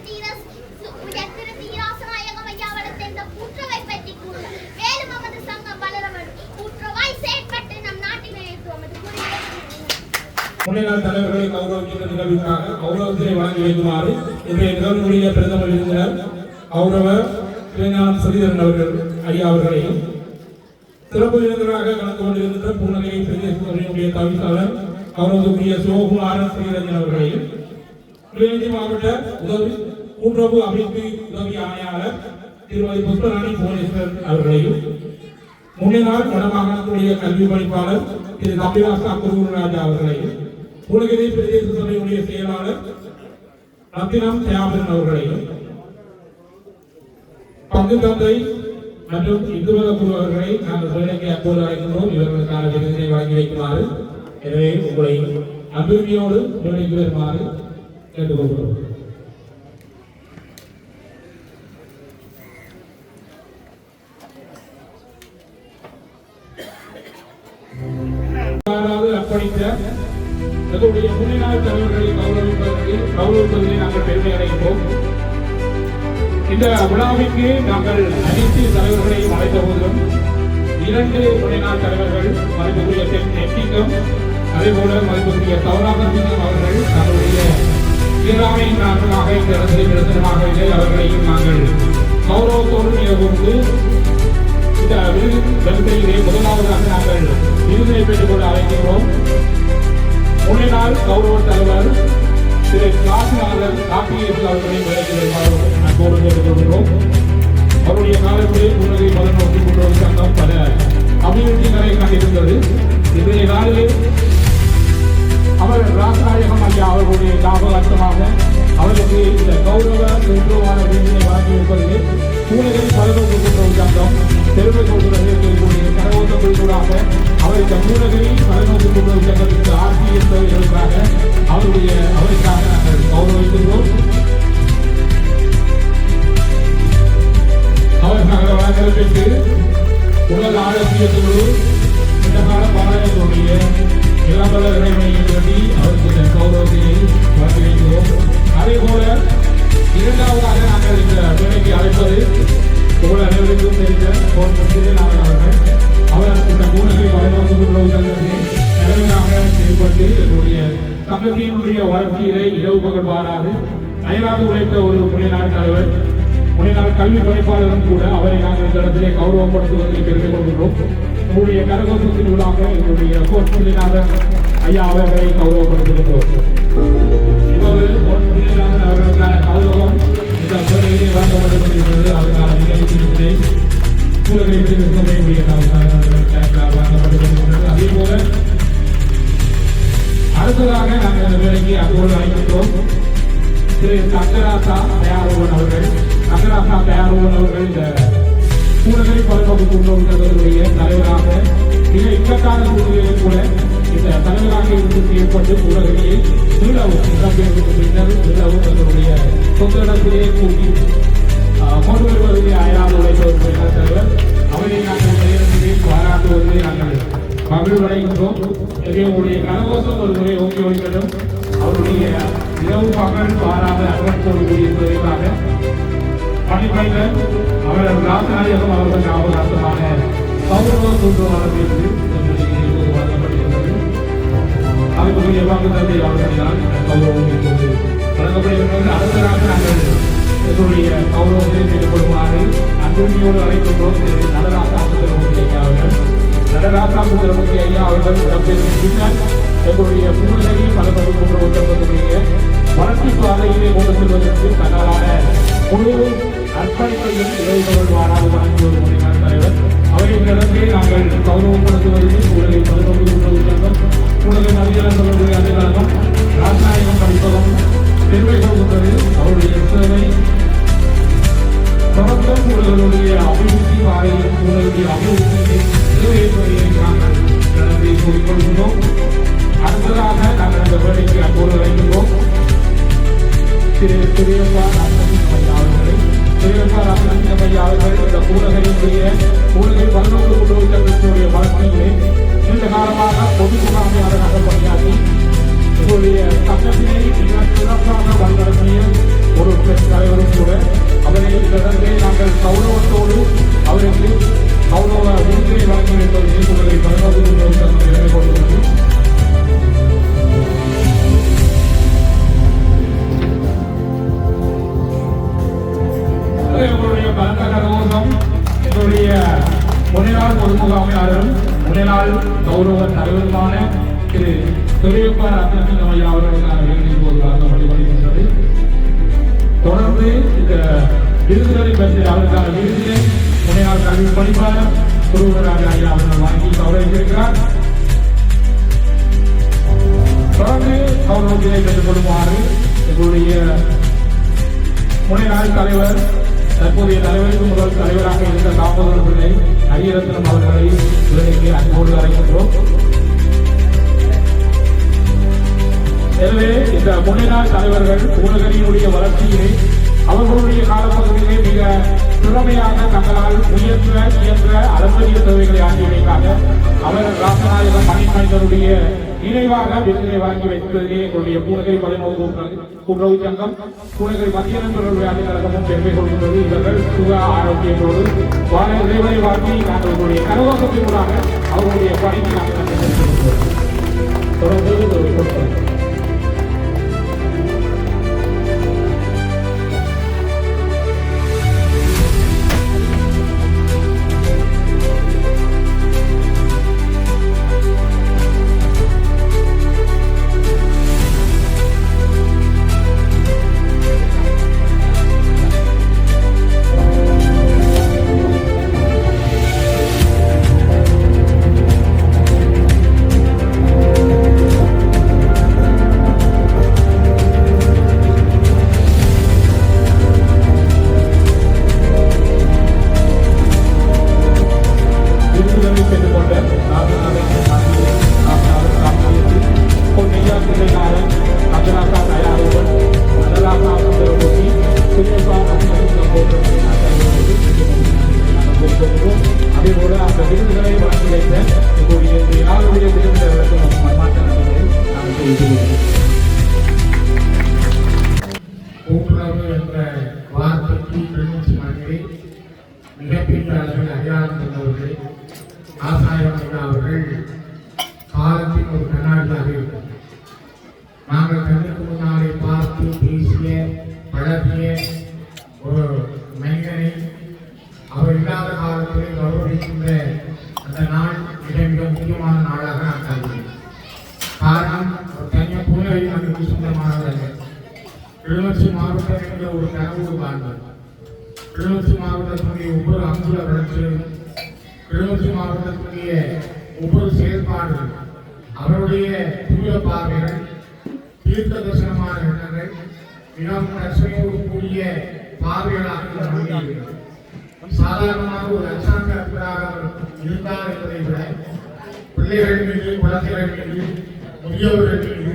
தீராசநாயகம் ஐயா வளர்த்த இந்த கூட்டுறவை பற்றி கூறுங்கள். மேலும் நமது சங்கம் வளர வேண்டும். கூட்டுறவாய் செயற்பட்டு நம் நாட்டினை ஏற்றுவோம். முன்னாள் தலைவர்களை கௌரவிக்கின்ற நிகழ்வுக்காக கௌரவத்தினை வழங்கி வைக்குமாறு இன்றைய நிகழ்வுடைய பிரதமர் விருந்தினர் கௌரவ திருஞானம் ஸ்ரீதரன் அவர்கள் ஐயா அவர்களையும் சிறப்பு விருந்தினராக கலந்து கொண்டிருக்கின்ற பூநகரை பிரதேச சபையினுடைய தவிசாளர் கௌரவத்துக்குரிய சிவகுமாரன் ஸ்ரீரஞ்சன் அவர்களையும் கிளிநொச்சி மாவட்ட கூட்டுறவு அமைப்பு உதவி ஆணையாளர் திருமதி புஷ்பராணி புவனேஸ்வர் அவர்களையும் முன்னாள் வடமாகாணத்துடைய கல்வி பணிப்பாளர் திரு தம்பிராசா குருராஜா அவர்களையும் பூநகரை பிரதேச சபையினுடைய செயலாளர் ரத்தினம் தியாபரன் அவர்களையும் பங்கு தந்தை மற்றும் இந்துமத குரு அவர்களை நாங்கள் வேலைக்கு அப்போது அழைக்கின்றோம். இவர்களுக்கான விருதினை வழங்கி வைக்குமாறு எனவே உங்களை அபிவிருத்தியோடு வேலைக்கு வருமாறு கேட்டுக்கொள்கிறோம். அர்ப்பணித்த எங்களுடைய முன்னாள் தலைவர்களை கௌரவிப்பதிலே நாங்கள் பெருமை அடைகிறோம். இந்த விழாவிற்கு நாங்கள் அனைத்து தலைவர்களையும் அழைத்த போதிலும் 2 முன்னாள் தலைவர்கள் மதிப்புக்குரிய நெட்டிங்கம் அதேபோல மதிப்புக்குரிய சௌராகர் சிங்கம் அவர்கள் தங்களுடைய இயலாமையின் காரணமாக இந்த இடத்திலே பிரச்சனமாக இல்லை. அவர்களையும் நாங்கள் கௌரவத்தோடு நிலவுந்து இந்த வரிசையிலே முதலாவதாக நாங்கள் விருதினை பெற்றுக்கொள்ள அழைக்கிறோம். முன்னாள் கௌரவ தலைவர் திரு காசிநாதன் கார்த்திகேயன் அவர்களை வேலைக்கு கேட்டுக்கொள்கிறோம். அவருடைய காலத்தில் பூநகரை பலநோக்கி கூட்டுறவு சங்கம் பல அபிவிருத்திகளை கண்டிருந்தது. இன்றைய நாளில் அவர் ராசநாயகம் ஐயா அவர்களுடைய ஞாபகார்த்தமாக அவருக்கு இந்த கௌரவ நிறுவன விருதினை வழங்கியிருப்பதிலே பூநகரை பலநோக்கி கூட்டுறவு சங்கம் பெருமை கொள்கிறது. கரகோசங்கூடாக அவர் இந்த பூநகரி பலநோக்கி கூட்டுறவு சங்கத்திற்கு ஆர்டிஎஸ் தேவைகளுக்காக அவருக்காக நாங்கள் கௌரவிக்கின்றோம். அவருக்காக வழங்கப்பட்டு உலக ஆரோக்கியத்தோடு இந்த கால பாளையத்துடைய இளம்பல இறைவனையும் வேண்டி அவருக்கு இந்த கௌரவத்தினை வழங்கி வைக்கிறோம். அதே போல 2வது நாங்கள் இந்த வேலைக்கு அழைப்பது உங்கள் அனைவருக்கும் தெரிந்த அவர்கள் இந்த பூநகரி பலநோக்கு கூட்டுறவு சங்கத்தை தலைவராக செயல்பட்டு எங்களுடைய சங்கத்தினுடைய வளர்ச்சியிலே இரவு பகல் பாராது அயராது உழைத்த ஒரு முன்னாள் தலைவர் முன்னாள் கல்வி பணிப்பாளரும் கூட அவரை நாங்கள் இந்த இடத்திலே கௌரவப்படுத்துவதற்கு பெருமை கொள்கிறோம். உங்களுடைய கரகோசத்தின் உள்ளாக எங்களுடைய கோட்நாதன் ஐயா அவர்களை கௌரவப்படுத்துகின்றோம். அவர்களுக்கான கௌரவம் இந்த வேலையிலே வழங்கப்பட்டிருக்கிறது. அதற்கான நிகழ்ச்சியிலே வழங்கப்பட்டிருக்கிறது. அதே போல அடுத்ததாக நாங்கள் இந்த வேலைக்கு அப்போது அழைக்கின்றோம் திரு தங்கராசா தயாரோவன் அவர்கள். தங்கராசா தயாரோவன் அவர்கள் இந்த பூநகரி பலநோக்கு கூட்டுறவு சங்கத்தினுடைய தலைவராக மிக இக்கட்டான சூழ்நிலையில் கூட இந்த தலைவராக இருந்து செயல்பட்டு பூநகரியை திருளவும் இடம்பெயர்வுக்கு பின்னர் திருளவும் தங்களுடைய சொந்த இடத்திலே கூட்டி கொண்டு வருவதிலே அயராது உழைத்த ஒரு தலைவர். அவரை நாங்கள் நேரத்திலே பாராட்டுவதிலே நாங்கள் மகிழ்வடைகின்றோம். உங்களுடைய கரகோசம் ஒரு முறை ஓங்கி வைக்கணும். அவருடைய இரவு பகல் பாராத அர்ப்பணிப்போடு கூடியிருப்பதற்காக பணிப்பையில் அவர்கள் ராசநாயகம் அவர்கள் ஞாபகார்த்தமான கௌரவ கூட்டுறவு வழங்கப்படுகிறது. அதுக்குரிய வாக்கு தந்தை அவர்களால் கௌரவம் இப்போது வழங்கப்படுகிறது. அடுத்ததாக நாங்கள் எங்களுடைய கௌரவத்தை மேற்கொள்ளுமாறு அன்புரிமையோடு அழைக்கின்றோம். நடராசா சுந்தரமூர்த்தி ஐயா அவர்கள். நடராசா சுந்தரமூர்த்தி ஐயா அவர்கள் இடம்பெறும் பின்னர் எங்களுடைய பூநகரி பலநோக்கு கூட்டுறவு சங்கத்தினுடைய வளர்ச்சி பாதையிலே கொண்டு செல்வதற்கு தங்களான முழு அர்ப்பணிப்பையும் இளைஞர்கள் வாராது வழங்கிய ஒரு முன்னாள் தலைவர். அவரின் இடத்தை நாங்கள் கௌரவப்படுத்துவதில் உலகை 11 சங்கம், உலக நதியரசர்களுடைய அதிகாரம், ராஜநாயகம் படிப்பகம் பெருமை கொள்கின்றது. அவருடைய சேவை தொடர்ந்தும் உலகளுடைய அபிவிருத்தி வாரையும் உலகுடைய அபிவிருத்தியை நிறைவேற்றுவதை நாங்கள் நன்றி கூறிக்கொள்கின்றோம். அடுத்ததாக நாங்கள் இந்த வேலைக்கு அப்போது வைக்கின்றோம் திரு பெரியப்பா ராமலிங்கம் அவர்களை. பெரியப்பா ராமலிங்கம் ஐயா அவர்கள் இந்த ஊடகத்தினுடைய ஊடகை 11 கூட்டுறவுடைய வளர்ச்சியிலே நீண்ட காலமாக பொது முகாமையாளராக பணியாற்றி உங்களுடைய சங்கத்தினை மிக சிறப்பாக வழிநடத்திய ஒரு தலைவரும் கூட. அவரை தொடர்ந்தே நாங்கள் கௌரவத்தோடு அவருக்கு கௌரவ விருதினை வழங்கி வைப்பதை உங்களை 11 கூட்டுறவு சங்கம் நிறைவு கொண்டுள்ளது. எங்களுடைய பலத்த கரகோஷம் எங்களுடைய முன்னாள் பொது முகாமையாளரும் முன்னாள் கௌரவ தலைவருமான திரு பெரியப்பா ராமலிங்கம் ஐயா அவர்களுக்கான விருது இப்போது வழங்கப்பட்டுள்ளது. தொடர்ந்து இந்த விருதுகளை பற்றி அவருக்கான விருதினை முன்னாள் கல்வி பணிப்பாளர் குருவராஜ ஐயா அவர்கள் வாங்கி கௌரவித்திருக்கிறார். தொடர்ந்து கௌரவத்தினை பெற்றுக் கொள்ளுமாறு எங்களுடைய முன்னாள் தலைவர் தற்போதைய தலைவருக்கு முதல் தலைவராக இருந்த தாமோதரன் பிள்ளை ஹரியரத்னம் அவர்களை விருதுக்கு அன்போடு அழைக்கின்றோம். எனவே இந்த முன்னாள் தலைவர்கள் ஊடகத்தினுடைய வளர்ச்சியிலே அவர்களுடைய காலப்பகுதியிலே மிக திறமையாக தங்களால் இயன்ற அளப்பரிய சேவைகளை ஆகியவைக்காக அவர் ராமநாயகம் மணிமனிதனுடைய நினைவாக விருதினை வழங்கி வைப்பதிலே எங்களுடைய பூநகரி 11 கூட்டுறவு சங்கம் பூநகரி மத்திய நண்பர்களுடைய அலுவலகமும் பெருமை கொள்கின்றது. இவர்கள் சுக ஆரோக்கியத்தோடு வாழ இறைவனை வாழ்த்தி நாங்கள் எங்களுடைய கரகோஷத்தினூடாக அவர்களுடைய பணிக்கு நாங்கள் தொடர்ந்து அதேபோல அந்த விருதுகளை வழங்கி வைத்த எங்களுடைய நாளுடைய விருந்தினர்களுக்கு மன்மாற்ற நன்றிகளை நாங்கள் தெரிவித்துள்ளோம். கூட்டுறவு என்ற வார்த்தைக்கு கிளிநொச்சி மண்ணில் மிகப்பெரிய அளவில் அடையாளம் கொண்டவர்கள் ஆசாயம் அவர்கள் காலத்தின் ஒரு கண்ணாடியாக இருக்கும். நாங்கள் கண்ணுக்கு முன்னாலே பார்த்து பேசிய பழகிய ஒரு மனிதனை அவர் இல்லாத காலத்திலே கௌரவிக்கின்ற அந்த நாள் மிக மிக முக்கியமான நாளாக நான் கருதுகிறேன். காரணம் அவர் தனியாக பூனேரி மண்ணுக்கு சொந்தமானதல்ல. கிளிநொச்சி மாவட்டம் என்ற ஒரு கனவு வாழ்ந்தார். கிளிநொச்சி மாவட்டத்தினுடைய ஒவ்வொரு அங்குல வளர்ச்சியும் கிளிநொச்சி மாவட்டத்தினுடைய ஒவ்வொரு செயல்பாடுகள் அவருடைய தூய பார்வைகள் தீர்க்க தரிசனமான எண்ணங்கள் மிகவும் ரசனையோடு கூடிய பார்வைகளாக அமைகிறது. சாதாரணமாக ஒரு அரசாங்க அதிபராக இருந்தார் என்பதை விட பிள்ளைகள் மீது குழந்தைகள் மீது முதியவர்கள் மீது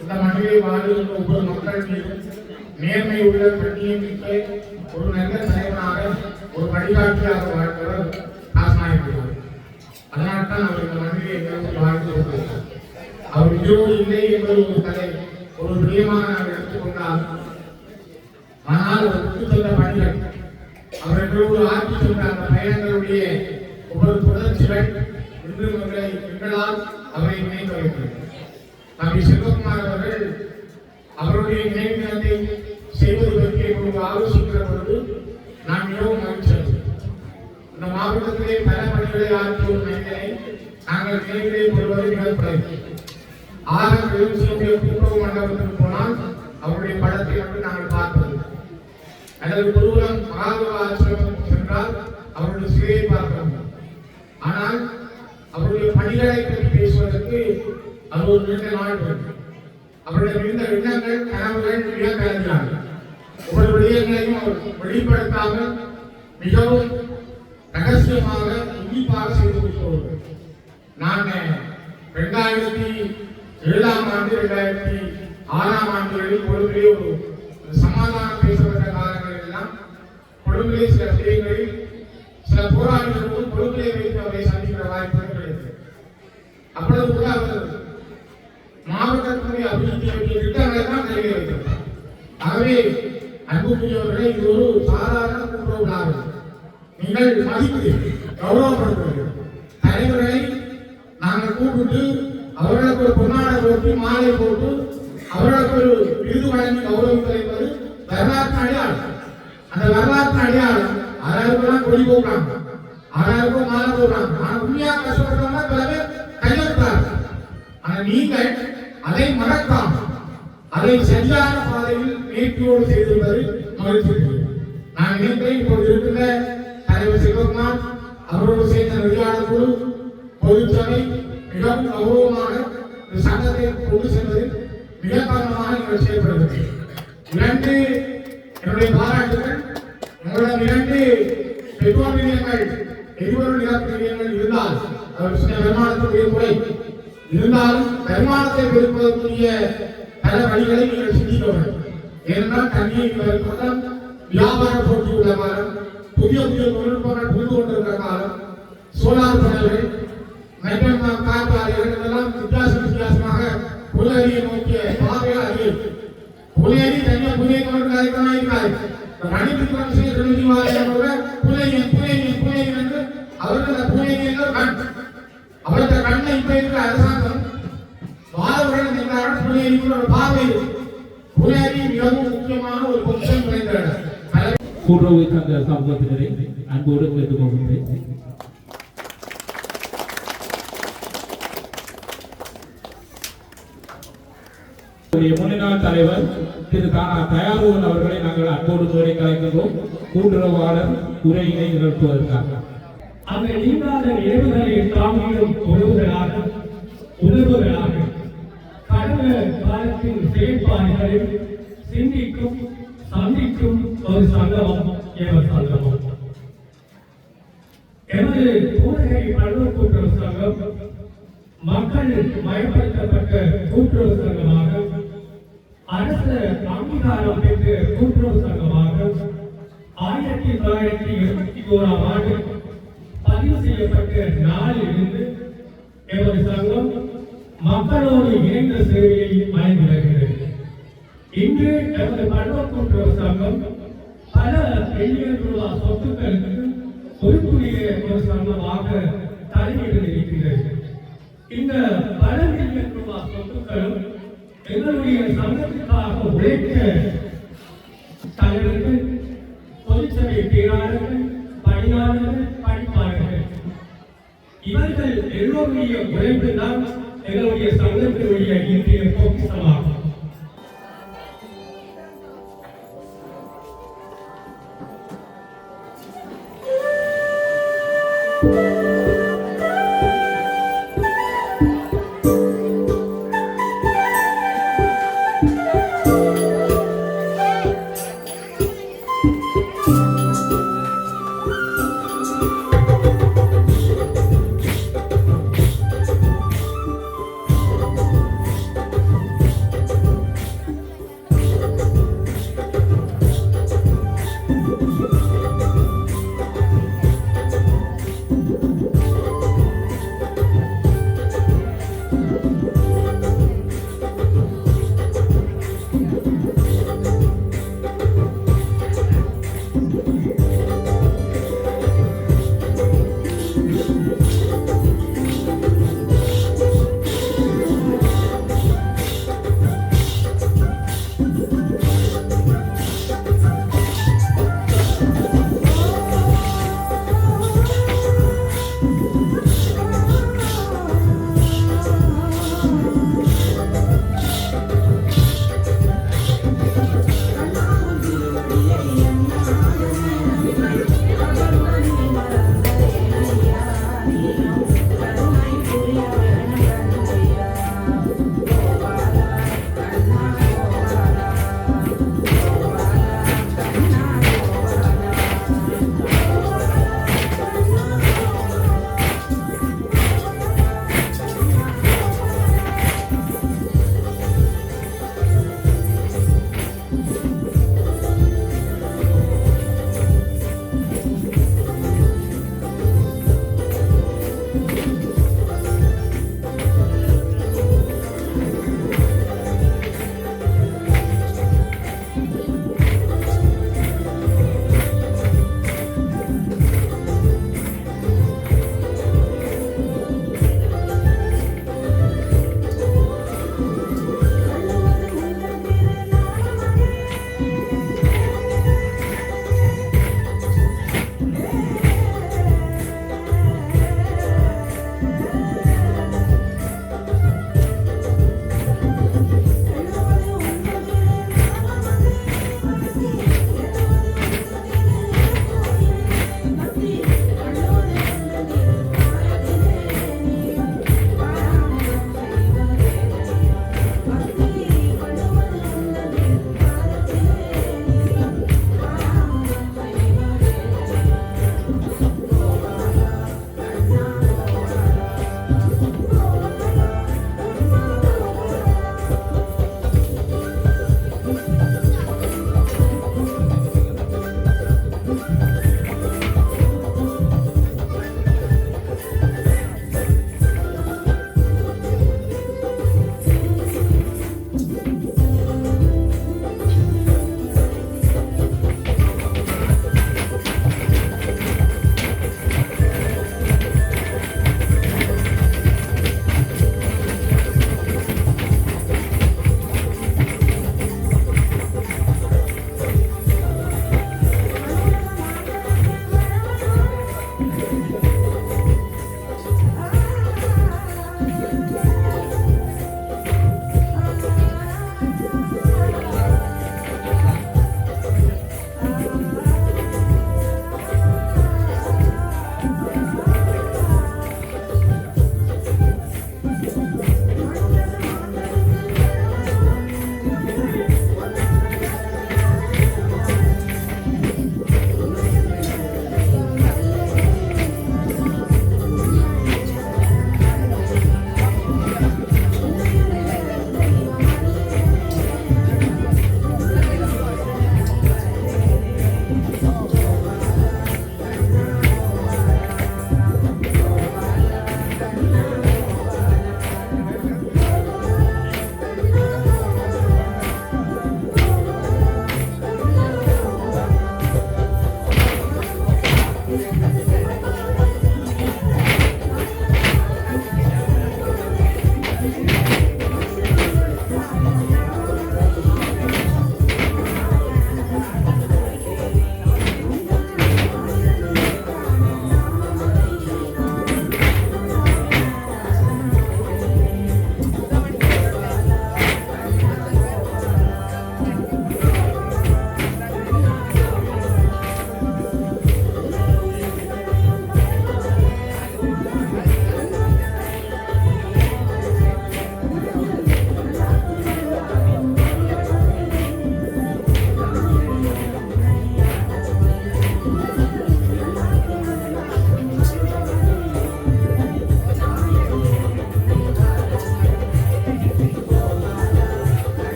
இந்த மண்ணிலே வாழ்கின்ற ஒவ்வொரு மக்கள் மீது நேர்மை உள்ள பிரதிநிதிக்க ஒரு நல்ல தலைவனாக ஒரு வழிகாட்டியாக வாழ்ந்தவர் ராஜநாயகம். அதனால்தான் அவர் இந்த மண்ணிலே எங்களுக்கு வாழ்ந்து கொண்டிருக்கிறார். அவர் இதோடு இல்லை என்பது ஒரு கதை, ஒரு பிரியமாக நாங்கள் எடுத்துக்கொண்டால், ஆனால் அவர் விட்டு சென்ற பணிகள் அவர்களோடு ஆட்சி சென்ற அந்த பயணங்களுடைய ஒவ்வொரு தொடர்ச்சிகள் இன்று எங்களால் அவரை நினைவு வைக்கிறது. தம்பி செல்வகுமார் அவர்கள் அவருடைய நினைவு தினத்தை செய்வது பற்றி எங்களுக்கு ஆலோசிக்கிற பொழுது நான் மிகவும் மகிழ்ச்சி. இந்த மாவட்டத்திலே பல பணிகளை ஆற்றிய ஒரு மனிதனை நாங்கள் நினைவிலே கொள்வது மிகப்படவில்லை. கூட்டுறவு மண்டபத்துக்கு போனால் அவருடைய படத்தை மட்டும் நாங்கள் பார்ப்பது. அல்லது ஒருவரம் ஆசிரமம் சென்றால் அவருடைய சிலையை பார்க்கிறோம். ஆனால் அவருடைய பணிகளை பற்றி பேசுவதற்கு அது ஒரு நீண்ட நாள் வேண்டும். அவருடைய நீண்ட எண்ணங்கள் கனவுகள் மிக கலந்தார்கள். ஒவ்வொரு விடயங்களையும் அவர் வெளிப்படுத்தாமல் மிகவும் ரகசியமாக உன்னிப்பாக செய்து கொடுத்தவர்கள். நான் 2007ஆம் ஆண்டு 2006ஆம் ஆண்டுகளில் கொழும்பிலே ஒரு சமாதானம் பேசப்பட்ட காலங்களில் எல்லாம் கொழும்பிலே சில விடயங்களில் சில போராளிகளுக்கும் கொழும்பிலே வைத்து அவரை சந்திக்கிற வாய்ப்பு கிடைத்தது. அப்பொழுது கூட அவர் மாவட்டத்தினுடைய அபிவிருத்தி பற்றிய திட்டங்களை தான் கையில் வைத்திருந்தார். ஆகவே அன்புக்குரியவர்களை இது ஒரு சாதாரண கூட்டுறவுகளாக நீங்கள் மதிக்கிறீர்கள், கௌரவப்படுத்துவீர்கள். தலைவர்களை நாங்கள் கூப்பிட்டு அவர்களுக்கு ஒரு பொன்னாடை போட்டு மாலை போட்டு அவர்களுக்கு ஒரு விருது வழங்கி கௌரவிப்பது என்பது வரலாற்று அடையாளம். அந்த வரலாற்று அடையாளம் 6000 கொடி போடுறாங்க, 6000 மாலை போடுறாங்க. ஆனால் உண்மையாக கஷ்டப்படுறவங்க பல பேர் கையெழுத்தார்கள். ஆனால் நீங்கள் அதை மறக்காம அதை சரியான பாதையில் நேர்த்தியோடு செய்திருப்பது மகிழ்ச்சி. நான் நினைக்கிறேன் இப்போது இருக்கின்ற தலைவர் செல்வகுமார் அவரோடு சேர்ந்த நெறியாளர் குழு பொதுச்சபை மிகவும் கௌரவமாக இந்த சங்கத்தை கொண்டு செல்வதில் மிக காரணமாக நீங்கள் செயல்படுகிறது. 2 என்னுடைய பாராட்டுகள். உங்களிடம் 2 பெட்ரோல் நிலையங்கள் எரிபொருள் நிரப்பு நிலையங்கள் இருந்தால் அவர் சில வருமானத்துடைய முறை இருந்தாலும் வருமானத்தை பெருப்பதற்குரிய பல வழிகளை நீங்கள் சிந்திக்க வேண்டும். ஏனென்றால் தண்ணியை பக்கம் வியாபார போட்டி உள்ள காலம், புதிய தொழில்நுட்பங்கள் புரிந்து கொண்டிருக்கிற காலம், சோலார் பேனல்கள் மற்றும் காற்றாலைகள் இதெல்லாம் வித்தியாசமாக புலரியை நோக்கிய பாதைகள் அதிகம். புலேரி தனியாக புலியை கொண்டு அதிகமாக இருக்காது. மணிப்பிடிக்கிற விஷயம் புலேரி என்று அவர்கள் புலேரி என்ற கண் அவருடைய கண்ணை இப்ப இருக்கிற அரசாங்கம் மாணவர்கள் என்றாலும் புலேரிக்கு ஒரு பார்வை புலேரி மிகவும் முக்கியமான ஒரு பொருத்தம் நிறைந்த இடம். கூட்டுறவு சங்க சமூகத்தினரை அன்போடு கேட்டுக்கொள்கிறேன். முன்னாள் தலைவர் திரு தானா தயாரோன் அவர்களை நாங்கள் அன்போடு மேடை கலைக்கின்றோம். கூட்டுறவாளர் உரையினை நிகழ்த்துவதற்காக அந்த நீங்காத நினைவுகளை தாங்கியும் உணர்வுகளாக கடந்த காலத்தின் செயற்பாடுகளில் சிந்திக்கும் சந்திக்கும் ஒரு சங்கமம் சங்கமம். எமது பூரகை பல்வேறு கூட்டுறவு சங்கம் மக்கள் மயப்படுத்தப்பட்ட கூட்டுறவு சங்கமாக, அரசு அங்கீகாரம் பெற்ற கூட்டுறவு சங்கமாக 1971ஆம் ஆண்டு பதிவு செய்யப்பட்ட நாளிலிருந்து எமது சங்கம் மக்களோடு இணைந்த சேவையை வழங்கி வருகிறது. இன்று எமது பல்வேறு கூட்டுறவு சங்கம் பல பில்லியன் ரூபாய் சொத்துக்களுக்கு பொறுப்புடைய ஒரு சங்கமாக தலைமையில் இருக்கிறது. இந்த பல மில்லியன் ரூபாய் சொத்துக்களும் எங்களுடைய சங்கத்திற்காக உழைக்க தலைவர்கள், பொதுச்சபை பேராளர்கள், பணியாளர்கள், பணிப்பாளர்கள் இவர்கள் எல்லோருடைய உழைப்பு தான் எங்களுடைய சங்கத்தினுடைய இன்றைய பொக்கிஷமாகும்.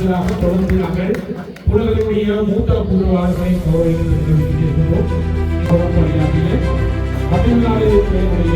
அடுத்ததாக தொடர்ந்து நாங்கள் உலகினுடைய மூத்த கூறுவாளர்களை கௌரவித்திருக்கிறோம். தமிழ்நாடு அவர்களை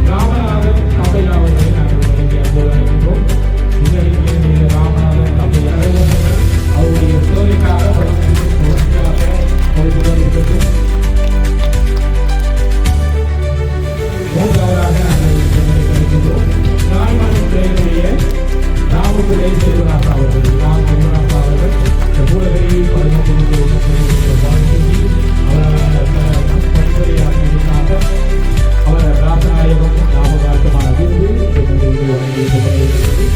ராமநாதன் கம்பையா அவர்களை நாங்கள் வழங்கிய போராடுகின்றோம். ராமநாதன் கம்பையா அவருடைய சோதனைக்காக மூன்றாவதாக நாங்கள் நாய்மனுடைய ராமகுலை செல்வராசா அவர்கள் பூலகிரி 11 அவர் ராசநாயகம் ஞாபகார்த்தமான விருது வழங்கியிருக்கிறது.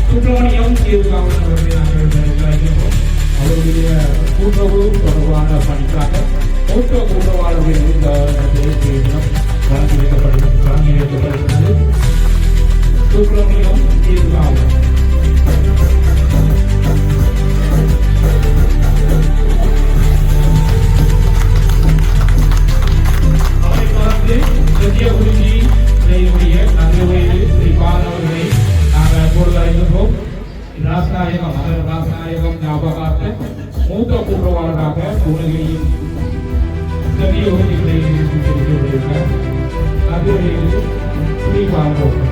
சுப்பிரமணியம் தீர்வுகாவலன் அவர்களை நாங்கள் அவருடைய கூட்டுறவு தொடர்பான பணிக்காக மூத்த கூட்டுறவாளர்கள் வழங்கி வைக்கப்படுகிறது. சுப்பிரமணியம் தீர்வுகாவலன் அவரை தொடர்ந்து சத்திய குறிஞ்சி நந்திவயது ஸ்ரீ பாலவர்களை நாங்கள் பொருளாயிருந்தோம். ராசநாயகம் ஞாபகார்த்த மூத்த கூட்டுறவாளராக பூனகிரியும் சத்திய குறிஞ்சிகளை நந்திவயது ஸ்ரீ பாலவர்கள்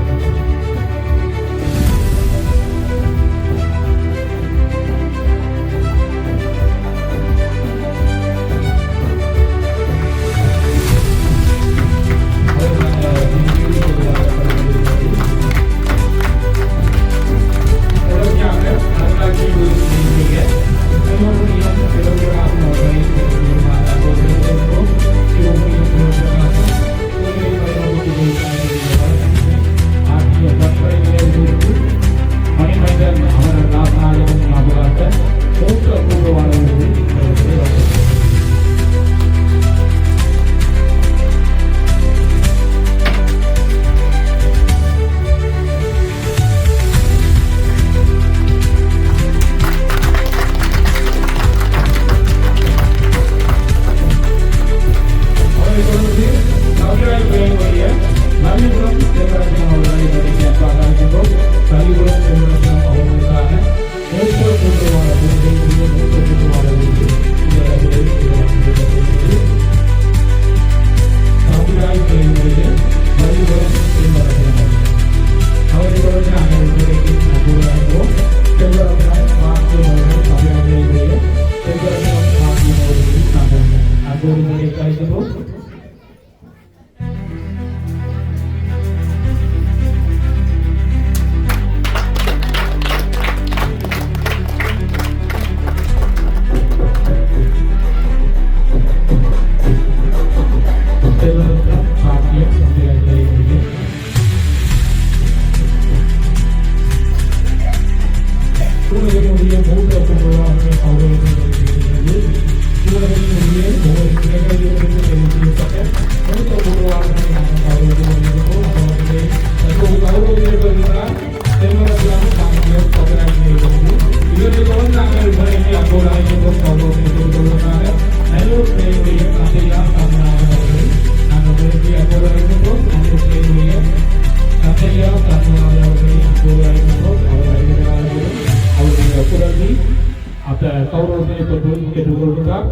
அந்த கௌரவத்தை பெற்று கேட்டுக்கொள்கிறார்.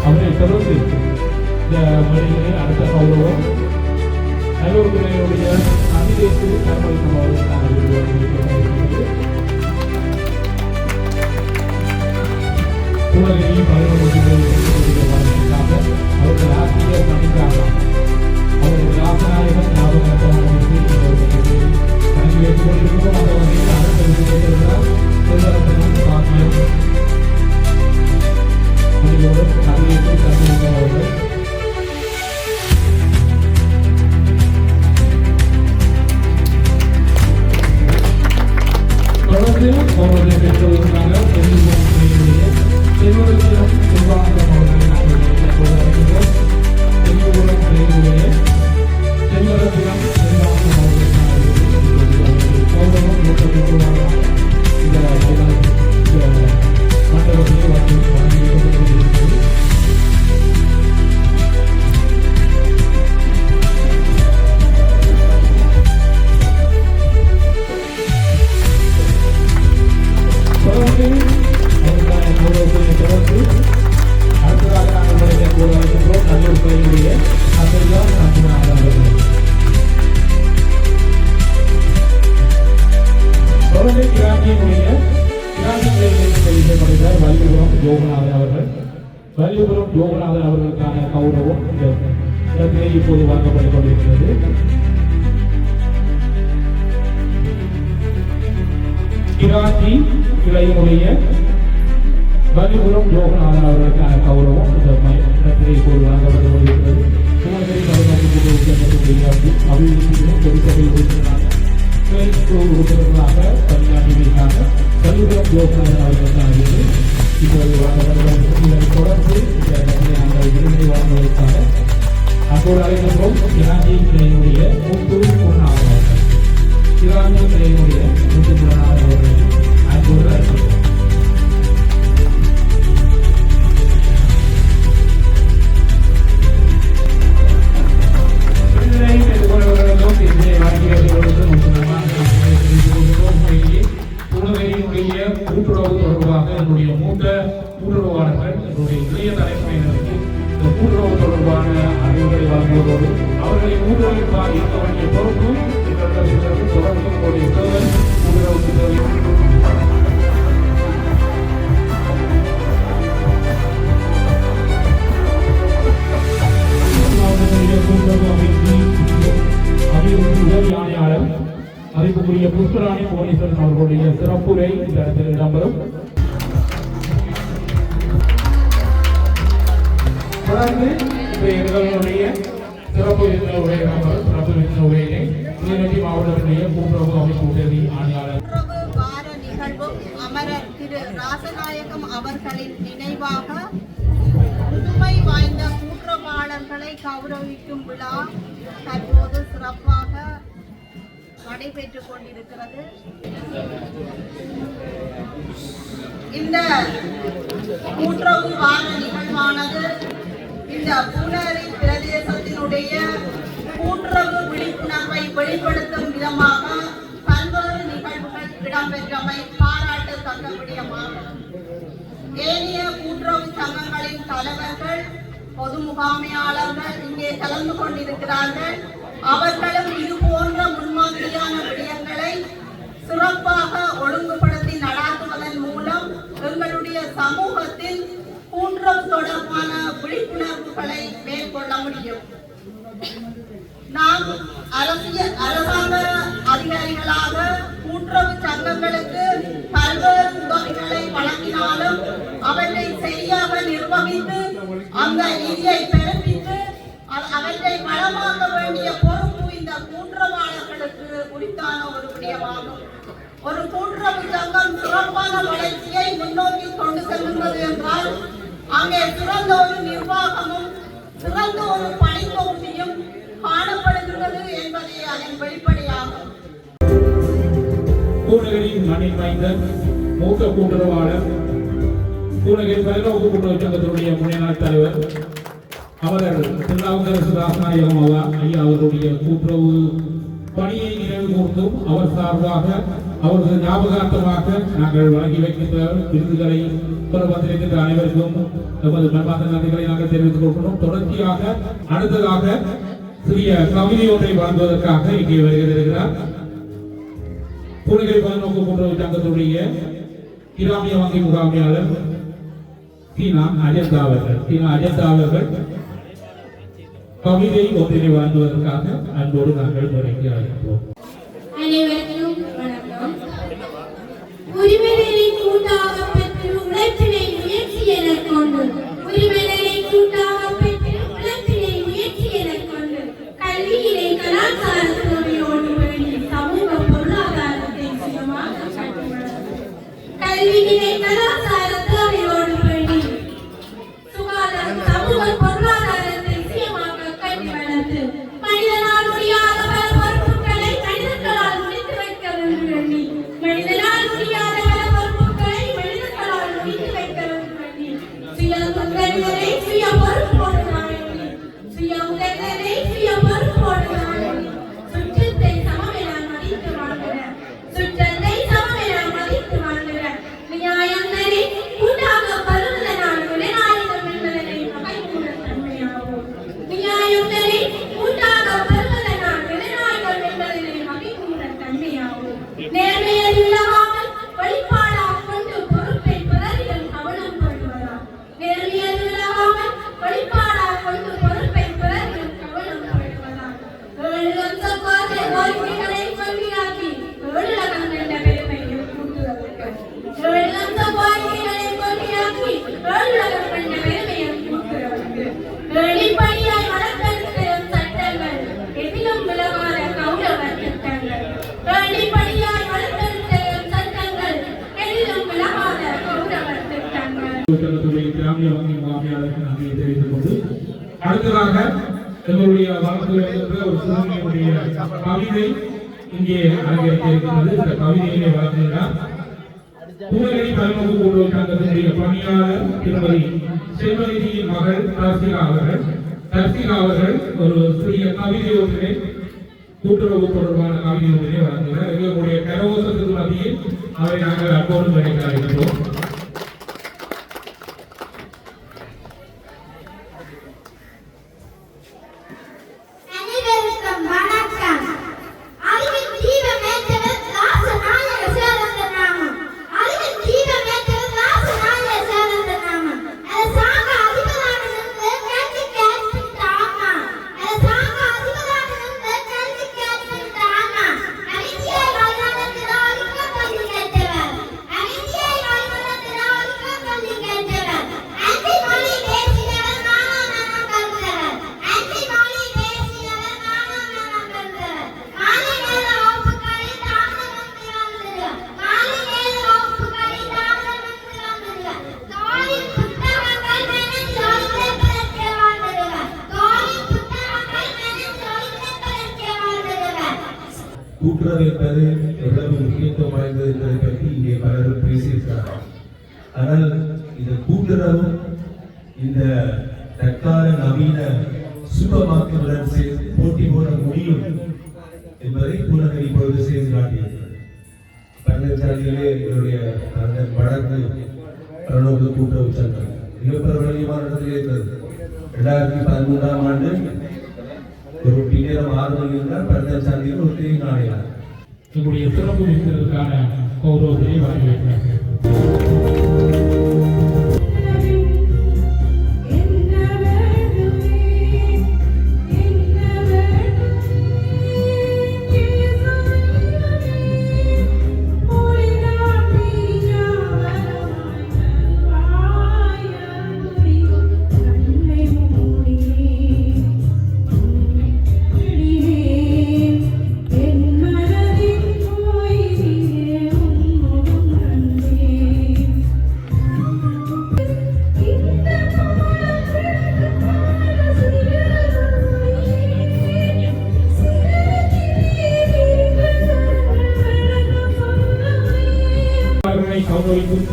அவரை தொடர்ந்து இந்த மனிதனின் அடுத்த கௌரவம் நல்லூர்களுடைய அதிதேசு கர்மலிங்கம் உலகையும் அவர்கள் ஆசிரியர் மன்னிக்காக அவர்கள் ஆசனாயகம் ஞாபகம் வழங்கி வைத்துக் கொண்டிருக்கிறோம். அந்த வகையில் அரசு செல்வரத்தனம் பாக்கியம் அதிதேசு கர்மலிங்கம் அவர்கள் தொடர்ந்து அவர்களை பெற்றோருக்காக செல்வரத்தினம் செல்வாக்கம் அவர்களை நாங்கள் அழைக்கின்றோம். செல்வரம் பெயருடைய செல்வரத்தினம் செல்வாக்கம் அவர்களுக்கான கௌரவம் இந்த மண்டபத்திலே வழங்கி வல்லிபுரம் யோகநாதன் அவர்களுக்கான கௌரவம் இந்த இடத்திலே இப்போது வழங்கப்பட்டுக் கொண்டிருக்கிறது. கிராஞ்சி கிளையினுடைய வல்லிபுரம் யோகநாதன் அவர்களுக்கான கௌரவம் இந்த இடத்திலே இப்போது வழங்கப்பட்டுக் கொண்டிருக்கிறது. அபிவிருத்தியிலும் பொதுச்சபை உறுப்பினர்களாக பணியாற்றியதற்காக வல்லிபுரம் யோகநாதன் அவர்களுக்கான இப்போது இதனை தொடர்ந்து இந்த இடத்திலே நாங்கள் விருதை வழங்குவதற்காக அப்போது அழைக்கின்றோம் கிராஞ்சி கிளையினுடைய முத்தூர் பொன்னாளர் அவர்கள். கிராஞ்சி கிளையினுடைய முத்தூர் பொன்னாளர் அவர்களை அன்போடு அழைக்கின்றோம். கூட்டுறவு தொடர்பாக என்னுடைய மூத்த கூட்டுறவாளர்கள் என்னுடைய இளைய தலைமுறையினருக்கு இந்த கூட்டுறவு தொடர்பான அறிவுரை வழங்குவதோடு அவர்களை ஊடுருவிப்பாக இருக்க வேண்டிய பொறுப்பு எங்களுக்கு தொடர்ந்து உங்களுடைய தேவை கூட்டுறவுக்கு தேவை. அபிவிருத்தி உதவி ஆணையாளர் மதிப்புக்குரிய புஷ்பராணி புவனேஸ்வரன் அவர்களுடைய சிறப்புரை இந்த இடத்தில் இடம்பெறும். தொடர்ந்து எங்களுடைய சிறப்பு விருந்தினருடைய இடம்பெறும். சிறப்பு விருந்தினர் உரையினை கிளிநொச்சி மாவட்டத்தினுடைய கூட்டுறவு அமைப்பு உதவி ஆணையாளர் வார நிகழ்வும் அமரர் திரு ராசநாயகம் அவர்களின் நினைவாக புதுமை வாய்ந்த கூட்டுறவாளர்களை கௌரவிக்கும் விழா தற்போது சிறப்பாக நடைபெற்றுக் கொண்டிருக்கிறது. இந்த கூட்டுறவு வார நிகழ்வானது இந்த பூனேரி பிரதேசத்தினுடைய கூட்டுறவு விழிப்புணர்வை வெளிப்படுத்தும் விதமாக பல்வேறு நிகழ்வுகள் இடம்பெற்றமை பாராட்டத்தக்க விடயமாகும். ஏனைய கூட்டுறவு சங்கங்களின் தலைவர்கள் பொது முகாமையாளர்கள் இங்கே கலந்து கொண்டிருக்கிறார்கள். அவர்களும் இது போன்ற முன்மாதிரியான விடயங்களை சிறப்பாக ஒழுங்குபடுத்தி நடாத்துவதன் மூலம் எங்களுடைய சமூகத்தில் கூட்டுறவு தொடர்பான விழிப்புணர்வுகளை மேற்கொள்ள முடியும். நாம் அரசாங்க அதிகாரிகளாக கூட்டுறவு சங்கங்களுக்கு பல்வேறு உதவிகளை வழங்கினாலும் அவற்றை சரியாக நிர்வகித்து அந்த நிதியை பெருமித்து அவற்றை வளமாக்க வேண்டிய பொறுப்பு இந்த கூட்டுறவாளர்களுக்கு குறித்தான ஒரு விடயமாகும். ஒரு கூட்டுறவு சங்கம் சிறப்பான வளர்ச்சியை முன்னோக்கி கொண்டு செல்கின்றது என்றால் அங்கே சிறந்த ஒரு நிர்வாகமும் சிறந்த ஒரு பணித்தொகுதியும் காணப்படுகிறது என்பதே அதன் வெளிப்படையாகும். பூநகரின் மண்ணின் வாய்ந்த மூத்த கூட்டுறவாளர் பூநகரி பல்நோக்கு கூட்டுறவு சங்கத்தினுடைய முன்னாள் தலைவர் அமரர் திருநாவுக்கரசு ராசநாயகம் ஐயா அவர்களுடைய கூட்டுறவு பணியை நினைவு கூர்ந்தும் அவர் சார்பாக அவரது ஞாபகார்த்தமாக நாங்கள் வழங்கி வைக்கின்ற விருதுகளை வந்திருக்கின்ற அனைவருக்கும் நமது மனமார்ந்த நன்றிகளை நாங்கள் தெரிவித்துக் கொள்கிறோம். தொடர்ச்சியாக அடுத்ததாக சிறிய கவிதை ஒன்றை வழங்குவதற்காக இங்கே வருகிறார் பூநகரி பல்நோக்கு கூட்டுறவு சங்கத்துடைய கிராமிய வங்கி முகாமையாளர் சீனா அஜந்தா அவர்கள் கவிதை ஒன்றினை வழங்குவதற்காக அன்போடு நாங்கள் வழங்கி அழைக்கிறோம். அனைவருக்கும் வணக்கம். உரிமைகளை கூட்டாக பெற்று உழைப்பினை முயற்சி எனக் கொண்டு உரிமைகளை கூட்டாக பெற்று உழைப்பினை முயற்சி எனக் கொண்டு கல்வியினை கலாச்சாரத்தோடு வேண்டி சமூக பொருளாதாரத்தை சுயமாக கல்வியினை கலாச்சாரத்தோடு வேண்டி சுகாதாரம் சமூக பொருளாதாரத்தை சுயமாக கல்வி வளர்த்து மனிதனால் முடியாத பல பொறுப்புகளை மனிதர்களால் முடித்து வைக்க வேண்டும். மனிதனால் முடியாத பல பொறுப்புகளை மனிதர்களால் முடித்து வைக்க வேண்டும். சுய உதவிகளை சுய பொறுப்போடு நாடி சுய உதவிகளை சுய பொறுப்போடு நாடி சுற்றத்தை சமமென மதித்து வாழ்கிற சுற்றத்தை சமமென மதித்து வாழ்கிற நியாயங்களை கூட்டாக பருவதனால் விளைநாயகம் என்பதனை மகைக்கூட தன்மையாகும். நியாயங்களை கூட்டாக பருவதனால் விளைநாயகம் என்பதனை மகைக்கூட தன்மையாகும். நேர்மையில் இல்லாமல் வழிபாடாக கொண்டு பொறுப்பை பிறரிடம் கவனம் கொள்வதா நேர்மையில் இல்லாமல் வழிபாடாக கொண்டு பொறுப்பை பிறரிடம் கவனம் கொள்வதா ஏழு லட்சம் கோரிக்கைகளை சொல்லியாக்கி ஏழு லகம் என்ற பெருமையை கூட்டுவதற்கு ஏழு லட்சம் கோரிக்கைகளை சொல்லியாக்கி ஏழு லகம் என்ற பெருமையை கூட்டுவதற்கு வெளிப்படையாய் வளர்த்தெடுக்கும் சட்டங்கள் எதிலும் விலகாத கௌரவ திட்டங்கள் வெளிப்படையாய் வளர்த்தெடுக்கும் சட்டங்கள் எதிலும் விலகாத கௌரவ திட்டங்கள். கிராமிய வங்கி முகாமையாளருக்கு நன்றியை தெரிவித்துக் கொண்டு அடுத்ததாக எங்களுடைய வழக்குகளுக்கு ஒரு சிறுமியுடைய கவிதை இங்கே அரங்கேற்க இருக்கிறது. இந்த கவிதையிலே வழங்குகிறார் பூநகரி பல்நோக்கு கூட்டுறவு சங்கத்தினுடைய பணியாளர் திருமதி செல்வநிதியின் மகள் தர்சிகா அவர்கள் ஒரு சிறிய கவிதை ஒன்றினை கூட்டுறவு தொடர்பான கவிதை ஒன்றினை வழங்குகிறார். எங்களுடைய கரகோஷத்துக்கு மத்தியில் அவரை நாங்கள் அன்போடு வழங்க அழைக்கிறோம். அனைவருக்கும் வணக்கம். அறிவின் தீபமேற்றவர் ராசநாயக சேரந்த நாமம். அறிவின் தீபமேற்றவர் ராசநாயக சேரந்த நாமம். அரசாங்க அதிபரான நின்று கல்வி கேட்கின்ற ஆன்மா. அரசாங்க அதிபரான நின்று கல்வி கேட்கின்ற ஆன்மா. அமைதியை வழிநடத்தினாருக்கு கல்வி கேட்டவர். அமைதியை வழிநடத்தினாருக்கு கல்வி கேட்டவர். அன்பை மொழி பேசியவர் நானா கல்கிறவர். அன்பை மொழி பேசியவர் நானா கல்கிறவர். மாலை நேர வகுப்புகளில் தாமதமின்றி வந்திருவர். மாலை நேர வகுப்புகளில் தாமதமின்றி வந்திருவர். தோளில் புத்தகங்கள் மெனஞ்சு ஒளிபரப்பதற்கே வாழ்ந்திருவர். தோளில் புத்தகங்கள் மெனஞ்சு ஒளிபரப்பதற்கே வாழ்ந்திருவர். கூட்டுறவு என்பது எவ்வளவு முக்கியத்துவம் வாய்ந்தது என்பதை பற்றி இங்கே பலரும் பேசியிருக்கிறார்கள். ஆனால் இந்த கூட்டுறவும் இந்த தற்கால நவீன சூப்பர் மார்க்கெட்டுடன் சேர்ந்து போட்டி போட முடியும் என்பதை பூநகரி இப்பொழுது செய்து காட்டியிருக்கிறது. பன்னெண்டாண்டிலே என்னுடைய அந்த வடக்கு பல்நோக்கு கூட்டுறவு சங்கம் மிக பிரபலமான இடத்திலே இருக்கிறது. 2013ஆம் ஆண்டு ஒரு பின்னேறம் 6 மணி இருந்தால் 15ஆம் ஒரு தேதி நாளையார் எங்களுடைய சிறப்பு மிக்கதற்கான கௌரவத்தை வழங்கி வைக்கிறார்கள்.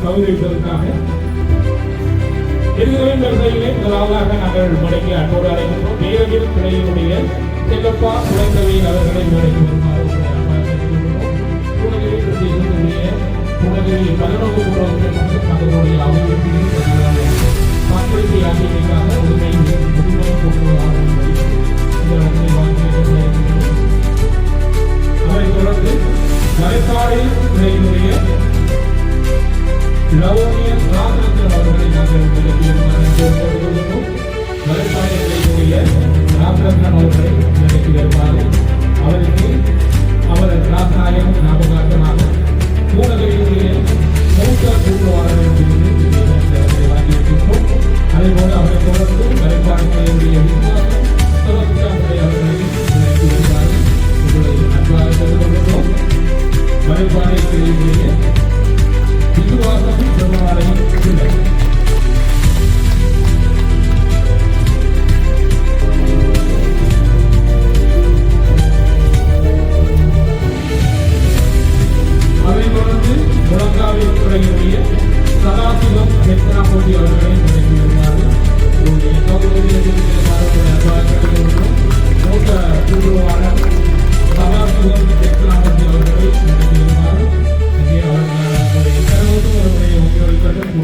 கௌரவிப்பதற்காக எதிர்களின் வரிசையிலே முதலாவதாக நாங்கள் முடக்கி அன்போடு அழைக்கின்றோம். பேரவில் கிளையினுடைய செல்லப்பா குழந்தைகள் அவர்களை வேலைக்கு வருமாறு குழந்தைகள் 11 அதனுடைய அபிவிருத்தியில் பங்களிப்பை ஆகியவைக்காக உரிமை அவரைத் தொடர்ந்து மலைப்பாடி துறையினுடைய லவோனியன் ராமரத்னம் அவர்களை நாங்கள் விலக்கியிருக்கிறோம். மலைப்பாடி துறையினுடைய ராமரத்னம் அவர்களை விலக்கி வருமாறு அவருக்கு அவர் ராசாயம் ஞாபகார்த்தமாக பூநகரினுடைய மூத்த கூட்டுவாளர்கள் வாங்கியிருக்கின்றோம். அதேபோல அவரை தொடர்ந்து மலைப்பாடி துறையினுடைய விசுவாசம் அவர்களை விலக்கி வருமாறு உங்களை நன்றாக தெரிந்துள்ளோம். மலைப்பாடி துறையினுடைய விசுவாசம் பெருமாளையும் இல்லை. அதைத் தொடர்ந்து முழங்காவில் துறையினுடைய சதாசிவம் எத்தனாபதி அவர்களை நினைத்து வருமாறு உங்களுடைய மூத்த குழுவாளர் சதாசிவம் எத்தனாபதி அவர்களை நினைத்து வருமாறு இங்கே அவர்களுடைய தலைவர்களுடைய ஒத்துழைப்புடன்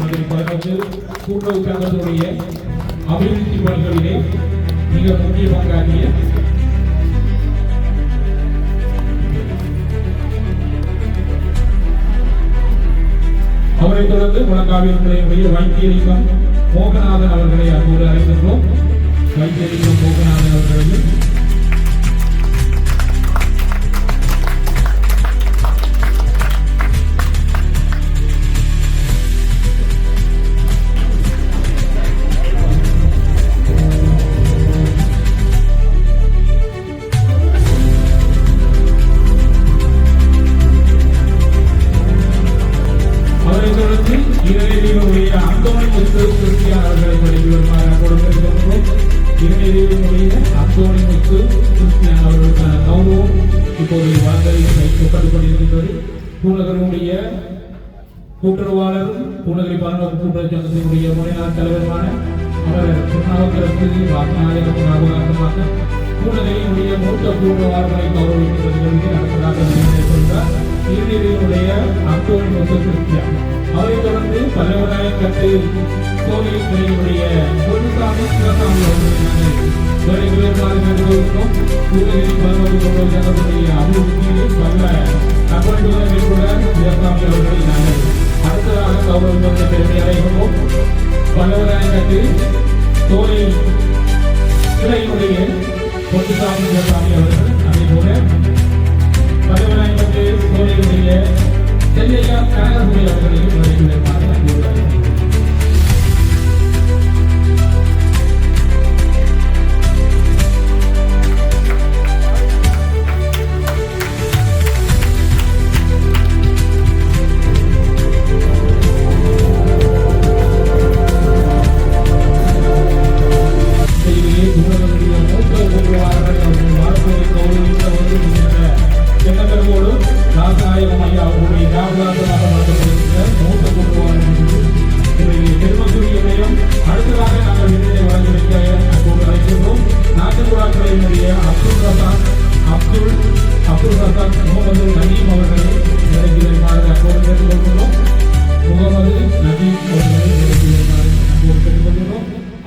கூட்டுறவு சங்கத்துடைய அபிவிருத்தி பணிகளிலே மிக முக்கிய பங்காற்றிய அவரைத் தொடர்ந்து முழங்காவில் துறையினுடைய வைத்தியலிங்கம் மோகநாதன் அவர்களை அன்போடு அழைக்கின்றோம். வைத்தியலிங்கம் மோகநாதன் அவர்களையும் பூநகருடைய கூட்டுறவாளரும் பூநகரி பரநோக்கு கூட்டுறவு சங்கத்தினுடைய முறையான தலைவருமான அவர் திருநாவுக்கரசு வாசநாயகத்தின் ஞாபகார்த்தமாக பூநகரியினுடைய மூத்த கூட்டுறவாளர்களை கௌரவிக்கிறது அடுத்ததாக சொல்கிறார். இறுதியினுடைய அந்தோணி முத்து கிறிஸ்டியா அவரைத் தொடர்ந்து பல்லவராயக்கட்டு கோவில் துறையினுடைய பொன்னுசாமி சிவசாமி அவர்களை நாங்கள் பூநகரி பரநோக்கு கூட்டுறவு சங்கத்தினுடைய அபிவிருத்தியில் பல அப்பொழுது சிவசாமி அவர்களை நாங்கள் அடுத்ததாக கௌரவிப்பதை பெருமை அடைகிறோம். பல்லவராயக்கட்டு தோலை துறையினுடைய பொன்னுசாமி சிவசாமி அவர்கள் அதேபோல பல்லவராயக்கட்டு தோலையுடைய செல்லையா கனகசுமை அவர்களையும் வருமாறு அன்புள்ளார்கள்.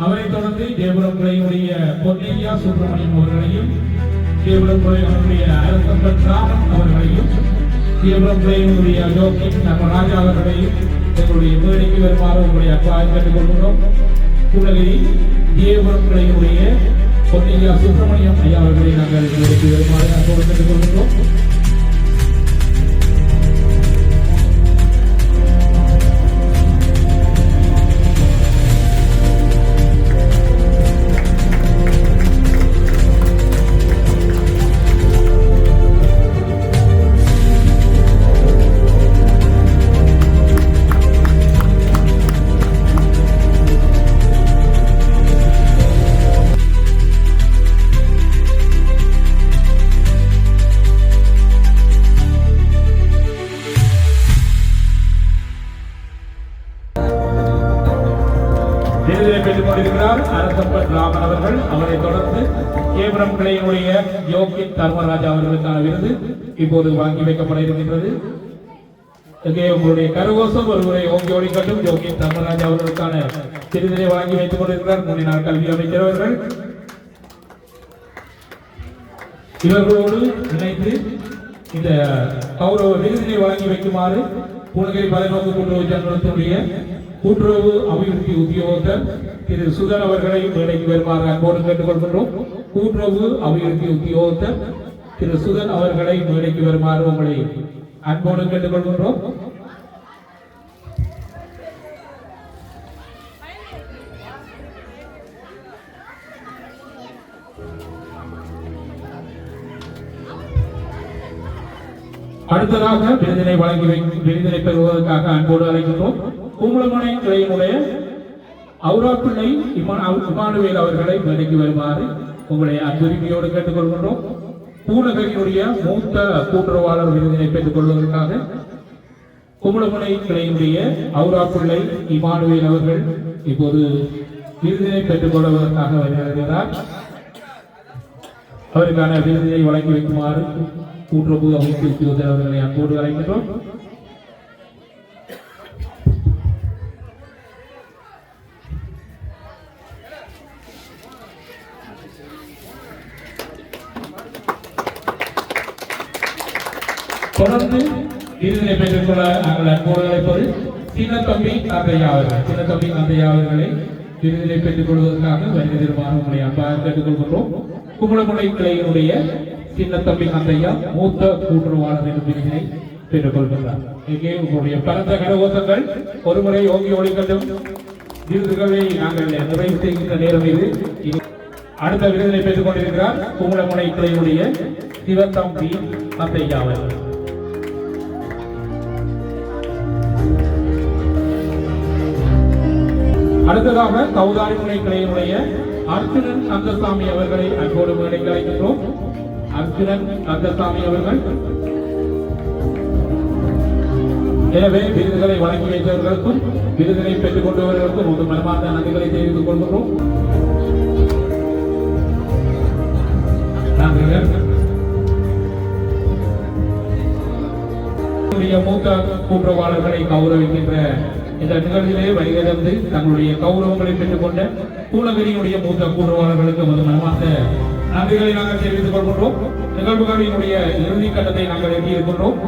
அவரைத் தொடர்ந்து தேவபுரம் துறையினுடைய பொன்னையா சுப்பிரமணியம் அவர்களையும் தேவபுரம் துறையினுடைய அரசம்பன் ராமன் அவர்களையும் தேவபுரம் துறையினுடைய ஜோக்கி நர்மராஜா அவர்களையும் எங்களுடைய மேடைக்கு வருமாறு உங்களுடைய அப்பாவை கேட்டுக்கொள்கிறோம். பூநகரி தேவபுரம் துறையினுடைய பொன்னையா சுப்பிரமணியம் ஐயா அவர்களை நாங்கள் மேடைக்கு வருமாறு அன்போடு கேட்டுக்கொள்கிறோம். விருதினை பெற்றுக் கொண்டிருக்கிறார் அரசம்பட் ராமன் அவர்கள். அவரை தொடர்ந்து கேபுரம் கிளையினுடைய யோகித் தர்மராஜா அவர்களுக்கான விருது இப்போது வாங்கி வைக்கப்பட இருக்கின்றது. இங்கே உங்களுடைய கரகோஷம் ஒருவரை ஓங்கி ஒழிக்கட்டும். யோகித் தர்மராஜா அவர்களுக்கான விருதினை வழங்கி வைத்துக் கொண்டிருக்கிறார் முன்னாள் கல்வி அமைச்சர் அவர்கள். இவர்களோடு இணைந்து இந்த கௌரவ விருதினை வழங்கி வைக்குமாறு பூனகிரி பலநோக்கு கூட்டுறவு சங்கத்தினுடைய கூட்டுறவு அபிவிருத்தி உத்தியோகத்தர் திரு சுதன் அவர்களை மேடைக்கு வருமாறு அன்போடு கேட்டுக்கொள்கின்றோம். கூட்டுறவு அபிவிருத்தி உத்தியோகத்தர் திரு சுதன் அவர்களை மேடைக்கு வருமாறு உங்களை அன்போடு கேட்டுக்கொள்கின்றோம். அடுத்ததாக விருதினை வழங்கி விருதினை பெறுவதற்காக அன்போடு அழைக்கின்றோம் கும்பலமனை கிளையினுடைய அவுராப்பிள்ளை இமானுவேல் அவர்களை மேடைக்கு வருமாறு உங்களை அன்புரிமையோடு கேட்டுக்கொள்கின்றோம். பூநகரினுடைய மூத்த கூட்டுறவாளர் விருதினை பெற்றுக் கொள்வதற்காக கும்பலமனை கிளையினுடைய அவுராப்பிள்ளை இமானுவேல் அவர்கள் இப்போது விருதினை பெற்றுக் கொள்வதற்காக வருகிறார். அவருக்கான விருதினை வழங்கி வைக்குமாறு கூட்டுறவு அமைப்பு உத்தியோகத்தர் அவர்களை அன்போடு அழைக்கின்றோம். தொடர்ந்து விருதினை பெற்றுக் கொள்ள நாங்கள் அன்போடு அழைப்பது சின்னத்தம்பி நந்தையா அவர்கள். சின்னத்தம்பி நந்தையா அவர்களை விருதினை பெற்றுக் கொள்வதற்காக வருகை தருமாறு உங்களை அன்பாக கேட்டுக்கொள்கின்றோம். கும்பலமுனை கிளையினுடைய சின்னத்தம்பி நந்தையா மூத்த கூட்டுறவாளர் என்ற விருதினை பெற்றுக் கொள்கின்றார். இங்கே உங்களுடைய பரந்த கரகோஷங்கள் ஒருமுறை ஓங்கி ஒழிக்கட்டும். விருதுகளை நாங்கள் நிறைவு செய்கின்ற நேரம் இது. அடுத்த விருதினை பெற்றுக் கொண்டிருக்கிறார் கும்பலமுனை கிளையினுடைய சிவத்தம்பி நந்தையா அவர்கள். அடுத்ததாக கௌதாரிமுனை கிளையினுடைய அர்ஜுனன் கந்தசாமி அவர்களை அன்போடு மேடைக்கு அழைக்கின்றோம். அர்ஜுனன் கந்தசாமி அவர்கள். எனவே விருதுகளை வழங்கி வைத்தவர்களுக்கும் விருதினை பெற்றுக் கொண்டவர்களுக்கும் ஒரு மனமார்ந்த நன்றிகளை தெரிவித்துக் கொள்கிறோம். மூத்த கூட்டுறவாளர்களை கௌரவிக்கின்ற இந்த நிகழ்ச்சியிலே வருகிறது தங்களுடைய கௌரவங்களை பெற்றுக் கொண்ட பூநகரியினுடைய மூத்த கூட்டுறவாளர்களுக்கு ஒரு மனமார்ந்த நன்றிகளை நாங்கள் தெரிவித்துக் கொள்கின்றோம். நிகழ்வுகளினுடைய இறுதி கட்டத்தை நாங்கள் எட்டியிருக்கின்றோம்.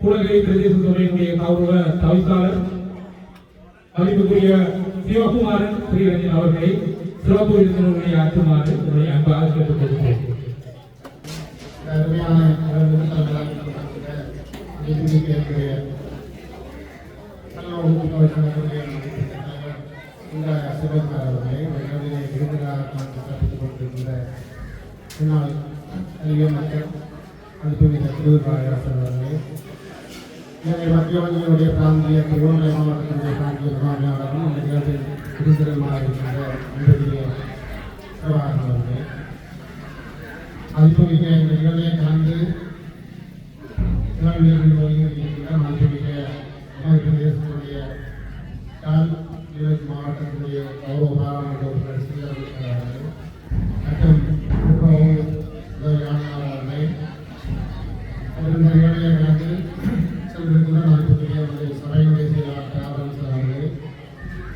பூநகரி பிரதேச சபையினுடைய கௌரவ தவிசாளர் மதிப்புக்குரிய சிவகுமாரன் ஸ்ரீரஞ்சன் அவர்களை சிறப்பு விருந்தினர்களை ஆற்றுமாறு உங்களை அன்பாக கேட்டுக் கொள்கிறேன். மத்திய வங்கியுடைய பிராந்திய திருவண்ணாமலை மாவட்டத்தினுடைய பிராந்திய நிர்வாகியாளரும் இந்த நிகழ்ச்சியில் விருந்தினமாக இருக்கின்ற அன்புடைய பிரபாகரன் அவர்கள் மதிப்புமிக்க இந்த நிகழ்ச்சியை கலந்து இருக்கின்ற மதிப்புமிக்க பிரதேசத்தினுடைய மாவட்டத்தினுடைய கௌரவ பாராளுமன்ற உறுப்பினர் ஸ்ரீரஞ்சன் அவர்கள் மற்றும் உதவியாளர்களை இந்த நிகழ்ச்சியை கலந்து சபையினுடைய செயலாளர் அவர்கள்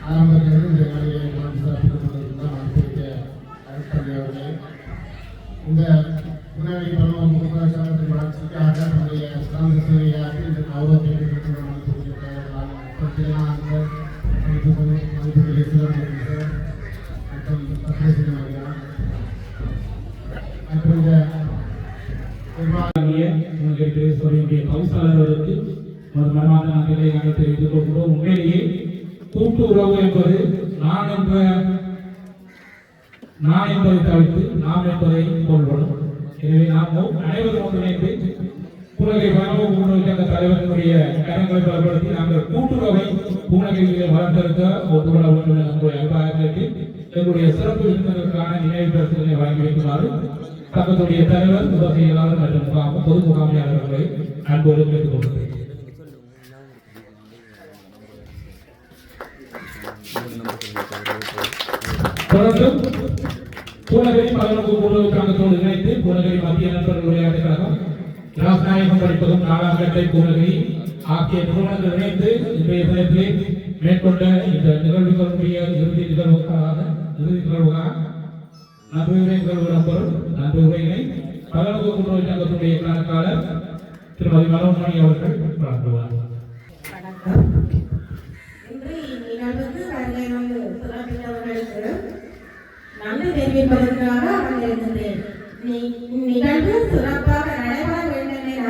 ஆரம்பத்திலிருந்து இந்த நிலையை சிறப்பித்துக் கொண்டிருக்கின்ற மதிப்பிக்க அவர்களே இந்த புனேரி பருவம் சங்கத்தின் வளர்ச்சிக்காக தன்னுடைய சிறந்த சேவையை செயலாளர் மதிப்புகளை சிவராமன் மற்றும் பத்மசிங் ஐயா மற்றும் இந்த உங்களுக்கு சொல்லிய கவுன்சிலர்களுக்கு ஒரு மனமார்ந்த நன்றிகளை நாங்கள் தெரிவித்துக் கொள்கிறோம். உண்மையிலேயே கூட்டு உறவு என்பது நான் என்பதை தவிர்த்து நாம் என்பதை கொள்வோம். எனவே நாம் அனைவரும் ஒன்றிணைந்து பூநகை வனவு அந்த தலைவர்களுடைய கரங்களை பலப்படுத்தி நாங்கள் கூட்டுறவை பூநகையிலே வளர்த்தெடுக்க ஒத்துக்கொள்ள வேண்டும் என நம்முடைய அபிப்பிராயத்திற்கு எங்களுடைய சிறப்பு விருந்தினருக்கான நினைவு பரிசுகளை வழங்கி வைக்குமாறு சங்கத்துடைய தலைவர், உபசெயலாளர் மற்றும் பொது முகாமையாளர்களை அன்போடு கேட்டுக் கொள்கிறேன். தொடர்ந்து பூநகரி பலநோக்கு கூட்டுறவு சங்கத்தோடு இணைந்து பூநகரி மத்திய நண்பர்கள் விளையாட்டுக் கழகம், ராஜநாயகம் படிப்பதும் 4ஆம் கட்டை பூநகரி ஆகிய நிறுவனங்கள் இணைந்து இன்றைய தினத்திலே மேற்கொண்ட இந்த நிகழ்வுகளுடைய இறுதி நிகழ்வுகளாக நன்றியுரை நிகழ்வு இடம்பெறும். நன்றியுரையினை பலநோக்கு கூட்டுறவு சங்கத்துடைய கணக்காளர் திருமதி மனோன்மணி அவர்கள் வழங்குவார். இன்று இந்நிகழ்வுக்கு வருகை வந்து சிறப்பித்தவர்களுக்கு நன்றி தெரிவிப்பதற்காக வந்திருக்கின்றேன். இந்நிகழ்வு சிறப்பாக நடைபெற வேண்டும் என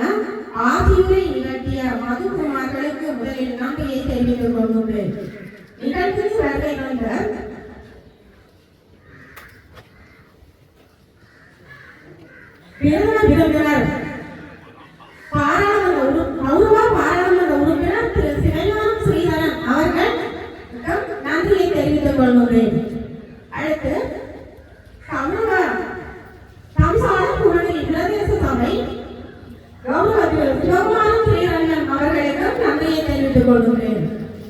ஆசியுரை நிகழ்த்திய மதுகுமார்களுக்கு முதலில் நன்றியை தெரிவித்துக் கொள்கின்றேன். நிகழ்வுக்கு வருகை வந்த விருந்தினர் பாராளுமன்ற உறுப்பினர் திரு சிவஞானம் ஸ்ரீதரன் அவர்கள் நன்றியை தெரிவித்துக் கொள்கின்றேன். அடுத்து தமிழ்நாடு பூநகரி பிரதேச சபை கௌரவத்தில் சிவகுமாரன் ஸ்ரீரங்கன் அவர்களுக்கும் நன்றியை தெரிவித்துக் கொள்கின்றேன்.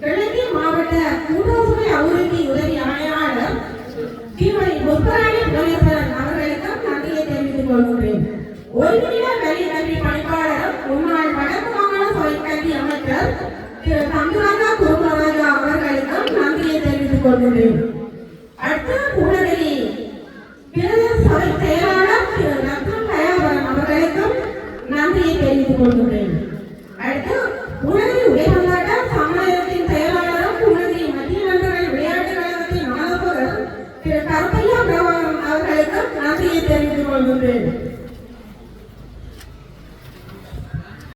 கிழக்கு மாவட்ட கூட்டுறவுத்துறை அபிவிருத்தி உதவி ஆணையாளர் திருமதி முத்துராணி பிரதேசன் அவர்களுக்கும் நன்றியை தெரிவித்துக் கொள்கின்றேன். ஒருங்கிணைந்த கல்வி பணிப்பாளர் முன்னாள் வடக்கு மாகாண சபை கல்வி அமைச்சர் திரு தந்துராஜா குருமராஜா அவர்களுக்கும் நன்றியை தெரிவித்துக் கொள்கின்றேன். அடுத்து பூநகரி பிரதேச சபை செயலாளர் திரு ரத்னம் தயாபரன் அவர்களுக்கும் நன்றியை தெரிவித்துக் கொள்கின்றேன். அடுத்து பூநகரி உடைமல்லாட்ட சம்மேளனத்தின் செயலாளரும் பூநகரி மத்திய நண்பர்கள் விளையாட்டு கழகத்தின் ஆலோசகர் திரு கருப்பையா பிரபாகரன் அவர்களுக்கும் நன்றியை தெரிவித்துக் கொள்கின்றேன்.